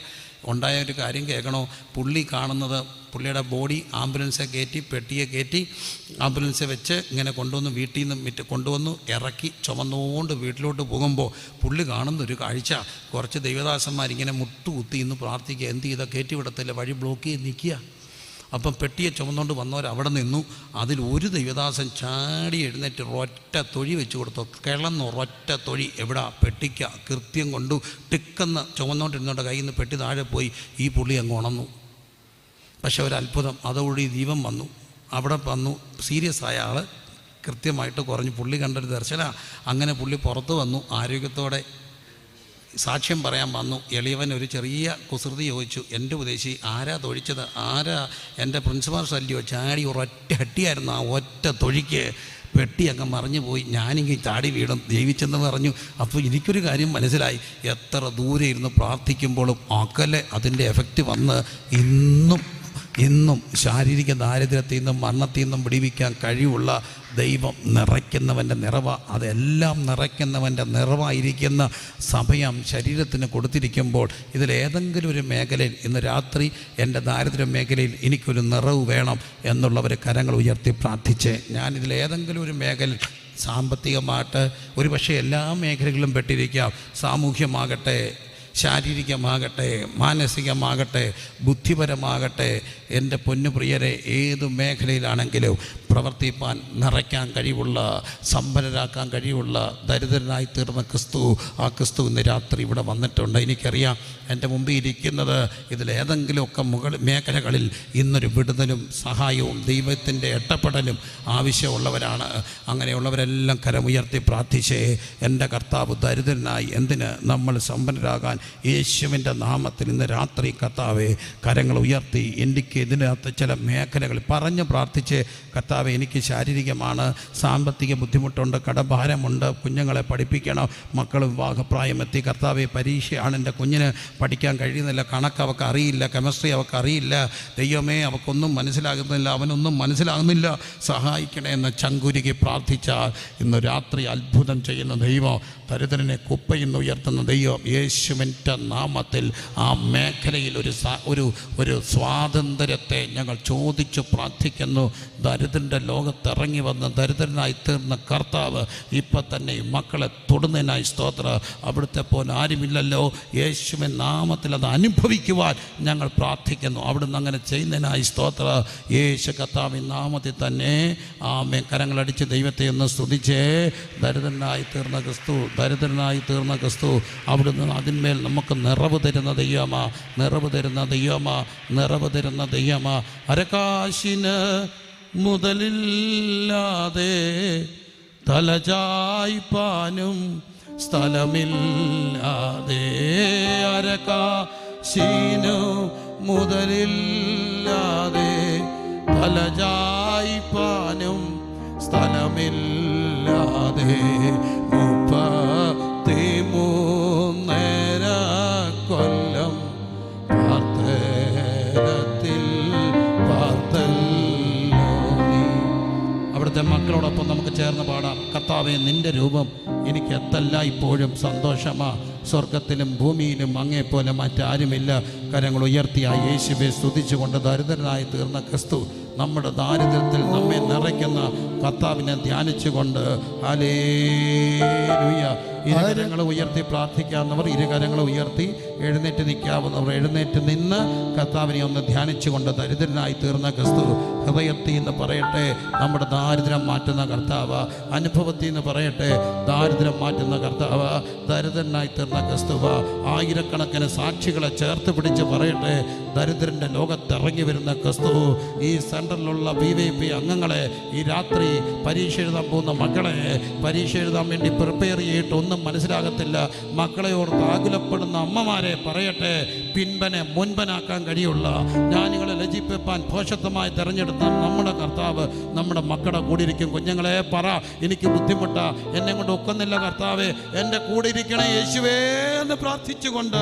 ഉണ്ടായ ഒരു കാര്യം കേൾക്കണോ? പുള്ളി കാണുന്നത് പുള്ളിയുടെ ബോഡി ആംബുലൻസെ കയറ്റി, പെട്ടിയെ കയറ്റി ആംബുലൻസെ വെച്ച് ഇങ്ങനെ കൊണ്ടുവന്ന് വീട്ടിൽ നിന്ന് കൊണ്ടുവന്നു ഇറക്കി ചുമന്നുകൊണ്ട് വീട്ടിലോട്ട് പോകുമ്പോൾ പുള്ളി കാണുന്നൊരു കാഴ്ച, കുറച്ച് ദൈവദാസന്മാരിങ്ങനെ മുട്ടുകുത്തി ഇന്ന് പ്രാർത്ഥിക്കുക. എന്ത് ചെയ്താൽ കയറ്റി വിടത്തില്ല, വഴി ബ്ലോക്ക് ചെയ്ത് നിൽക്കുക. അപ്പം പെട്ടിയെ ചുമന്നുകൊണ്ട് വന്നവർ അവിടെ നിന്നു. അതിൽ ഒരു ദൈവദാസൻ ചാടി എഴുന്നേറ്റ് ഒരൊറ്റ തൊഴി വെച്ച് കൊടുത്തു. ഒരൊറ്റ തൊഴി. എവിടെ? പെട്ടിക്ക. കൃത്യം കൊണ്ടു ടിക്കെന്ന് ചുമന്നുകൊണ്ടിരുന്നോണ്ട് കയ്യിൽ നിന്ന് പെട്ടി താഴെ പോയി. ഈ പുള്ളി അങ്ങ് ഉണർന്നു. പക്ഷെ ഒരത്ഭുതം, അതോടുകൂടി ദീപം വന്നു. അവിടെ വന്നു സീരിയസ് ആയ ആൾ കൃത്യമായിട്ട് കുറഞ്ഞു. പുള്ളി കണ്ടൊരു ദർശന. അങ്ങനെ പുള്ളി പുറത്ത് വന്നു ആരോഗ്യത്തോടെ സാക്ഷ്യം പറയാൻ വന്നു. എളിയവൻ ഒരു ചെറിയ കുസൃതി ചോദിച്ചു, എൻ്റെ ഉപദേശി ആരാ തൊഴിച്ചത്? ആരാ? എൻ്റെ പ്രിൻസിപ്പാൾ ശല്യോ? ചാടി ഒരൊറ്റ ഹട്ടിയായിരുന്നു ആ ഒറ്റ തൊഴിക്ക്. വെട്ടി അങ്ങ് മറിഞ്ഞു പോയി. ഞാനിങ്ങനെ ചാടി വീണു, ജീവിച്ചെന്ന് പറഞ്ഞു. അപ്പോൾ എനിക്കൊരു കാര്യം മനസ്സിലായി, എത്ര ദൂരെ ഇരുന്ന് പ്രാർത്ഥിക്കുമ്പോഴും അകലെ അതിൻ്റെ എഫക്റ്റ് വന്ന് ഇന്നും ശാരീരിക ദാരിദ്ര്യത്തിൽ നിന്നും മരണത്തിൽ നിന്നും വിടിവിക്കാൻ കഴിവുള്ള ദൈവം നിറയ്ക്കുന്നവൻ്റെ നിറവ, അതെല്ലാം നിറയ്ക്കുന്നവൻ്റെ നിറവായിരിക്കുന്ന സമയം ശരീരത്തിന് കൊടുത്തിരിക്കുമ്പോൾ ഇതിലേതെങ്കിലും ഒരു മേഖലയിൽ ഇന്ന് രാത്രി എൻ്റെ ദാരിദ്ര്യ മേഖലയിൽ എനിക്കൊരു നിറവ് വേണം എന്നുള്ളവർ കരങ്ങൾ ഉയർത്തി പ്രാർത്ഥിച്ച്, ഞാനിതിലേതെങ്കിലും ഒരു മേഖലയിൽ സാമ്പത്തികമായിട്ട് ഒരു പക്ഷേ എല്ലാ മേഖലകളിലും പെട്ടിരിക്കാം, സാമൂഹ്യമാകട്ടെ, ശാരീരികമാകട്ടെ, മാനസികമാകട്ടെ, ബുദ്ധിപരമാകട്ടെ, എൻ്റെ പൊന്നുപ്രിയരെ ഏത് മേഖലയിലാണെങ്കിലും പ്രവർത്തിപ്പാൻ നിറയ്ക്കാൻ കഴിവുള്ള, സമ്പന്നരാക്കാൻ കഴിവുള്ള ദരിദ്രനായി തീർന്ന ക്രിസ്തു, ആ ക്രിസ്തു ഇന്ന് രാത്രി ഇവിടെ വന്നിട്ടുണ്ട്. എനിക്കറിയാം എൻ്റെ മുമ്പിൽ ഇരിക്കുന്നത് ഇതിലേതെങ്കിലുമൊക്കെ മേഖലകളിൽ ഇന്നൊരു വിടുതലും സഹായവും ദൈവത്തിൻ്റെ ഇടപെടലും ആവശ്യമുള്ളവരാണ്. അങ്ങനെയുള്ളവരെല്ലാം കരമുയർത്തി പ്രാർത്ഥിച്ചേ, എൻ്റെ കർത്താവ് ദരിദ്രനായി എന്തിന് നമ്മൾ സമ്പന്നരാകാൻ യേശുവിൻ്റെ നാമത്തിൽ ഇന്ന് രാത്രി കർത്താവെ കരങ്ങൾ ഉയർത്തി എനിക്ക് ഇതിനകത്ത് ചില മേഖലകൾ പറഞ്ഞ് പ്രാർത്ഥിച്ച്, കർത്താവെ എനിക്ക് ശാരീരികമാണ്, സാമ്പത്തിക ബുദ്ധിമുട്ടുണ്ട്, കടഭാരമുണ്ട്, കുഞ്ഞുങ്ങളെ പഠിപ്പിക്കണം, മക്കൾ വിവാഹപ്രായമെത്തി, കർത്താവെ പരീക്ഷയാണ്, എൻ്റെ കുഞ്ഞിന് പഠിക്കാൻ കഴിയുന്നില്ല, കണക്ക് അവൾക്ക് അറിയില്ല, കെമിസ്ട്രി അവൾക്ക് അറിയില്ല, ദൈവമേ അവൾക്കൊന്നും മനസ്സിലാകുന്നില്ല, അവനൊന്നും മനസ്സിലാകുന്നില്ല, സഹായിക്കണേ എന്ന് ചങ്കുരുകി പ്രാർത്ഥിച്ചാൽ ഇന്ന് രാത്രി അത്ഭുതം ചെയ്യുന്ന ദൈവം, ദരിദ്രനെ കുപ്പയിന്ന് ഉയർത്തുന്ന ദൈവം യേശുവിൻ്റെ നാമത്തിൽ ആ മേഖലയിൽ ഒരു സ്വാതന്ത്ര്യത്തെ ഞങ്ങൾ ചോദിച്ചു പ്രാർത്ഥിക്കുന്നു. ദരിദ്രൻ്റെ ലോകത്തിറങ്ങി വന്ന് ദരിദ്രനായി തീർന്ന കർത്താവ് ഇപ്പം തന്നെ മക്കളെ തൊടുന്നതിനായി സ്തോത്ര. അവിടുത്തെ പോലെ ആരുമില്ലല്ലോ. യേശുവിൻ നാമത്തിൽ അത് അനുഭവിക്കുവാൻ ഞങ്ങൾ പ്രാർത്ഥിക്കുന്നു. അവിടുന്ന് അങ്ങനെ ചെയ്യുന്നതിനായി സ്തോത്ര. യേശു കർത്താവിൻ നാമത്തിൽ തന്നെ ആമേൻ. കരങ്ങളടിച്ച് ദൈവത്തെ ഒന്ന് സ്തുതിച്ചേ. ദരിദ്രനായി തീർന്ന ക്രിസ്തു, ദരിദ്രനായി തീർന്ന ക്രിസ്തു, അവിടുന്ന് അതിന്മേൽ നമുക്ക് നിറവ് തരുന്ന ദൈവമാ, നിറവ് തരുന്ന ദൈവമാ, നിറവ് തരുന്ന ദൈവമാ. അരക്കാശിന് മുതലില്ലാതെ തലചായ്പാനും സ്ഥലമില്ലാതെ, അരക്കാശിനു മുതലില്ലാതെ തലചായ്പാനും സ്ഥലമില്ലാതെ 33 കൊല്ലം പ്രാർത്ഥനത്തിൽ പാർത്തല്ലോ നീ. അവിടുത്തെ മക്കളോടൊപ്പം നമുക്ക് ചേർന്ന് പാടാം. കർത്താവേ, നിന്റെ രൂപം എനിക്ക് എത്തല്ല ഇപ്പോഴും സന്തോഷമാ, സ്വർഗത്തിലും ഭൂമിയിലും അങ്ങേപ്പോലെ മറ്റാരുമില്ല. കരങ്ങൾ ഉയർത്തിയ യേശുവെ സ്തുതിച്ചുകൊണ്ട് ദരിദ്രനായി തീർന്ന ക്രിസ്തു നമ്മുടെ ദാരിദ്ര്യത്തിൽ നമ്മെ നിറയ്ക്കുന്ന കർത്താവിനെ ധ്യാനിച്ചുകൊണ്ട് ഹല്ലേലൂയ. ഇരുകരങ്ങൾ ഉയർത്തി പ്രാർത്ഥിക്കാവുന്നവർ ഇരുകരങ്ങൾ ഉയർത്തി, എഴുന്നേറ്റ് നിൽക്കാവുന്നവർ എഴുന്നേറ്റ് നിന്ന് കർത്താവിനെ ഒന്ന് ധ്യാനിച്ചുകൊണ്ട് ദരിദ്രനായി തീർന്ന ക്രിസ്തു ഹൃദയത്തിൽ നിന്ന് പറയട്ടെ, നമ്മുടെ ദാരിദ്ര്യം മാറ്റുന്ന കർത്താവ്. അനുഭവത്തിൽ നിന്ന് പറയട്ടെ, ദാരിദ്ര്യം മാറ്റുന്ന കർത്താവ്, ദരിദ്രനായി തീർന്ന ക്രിസ്തുവ. ആയിരക്കണക്കിന് സാക്ഷികളെ ചേർത്ത് പിടിച്ച് പറയട്ടെ, ദരിദ്രൻ്റെ ലോകത്തിറങ്ങി വരുന്ന ക്രിസ്തു. ഈ സെൻറ്ററിലുള്ള PVP അംഗങ്ങളെ, ഈ രാത്രി പരീക്ഷ എഴുതാൻ പോകുന്ന മക്കളെ, പരീക്ഷ എഴുതാൻ വേണ്ടി പ്രിപ്പയർ ചെയ്തിട്ട് ഒന്നും മനസ്സിലാകത്തില്ല മക്കളെ ഓർത്ത് ആകുലപ്പെടുന്ന അമ്മമാരെ പറയട്ടെ, പിൻപനെ മുൻപനാക്കാൻ കഴിയുള്ള, ജ്ഞാനികളെ ലജിപ്പിപ്പാൻ ഭോഷത്വമായി തിരഞ്ഞെടുത്ത നമ്മുടെ കർത്താവ് നമ്മുടെ മക്കളുടെ കൂടെ ഇരിക്കും. കുഞ്ഞുങ്ങളെ പറ, എനിക്ക് ബുദ്ധിമുട്ടാ, എന്നെ കൊണ്ട് ഒക്കുന്നില്ല കർത്താവേ, എൻ്റെ കൂടെ ഇരിക്കണേ യേശുവേ എന്ന് പ്രാർത്ഥിച്ചുകൊണ്ട്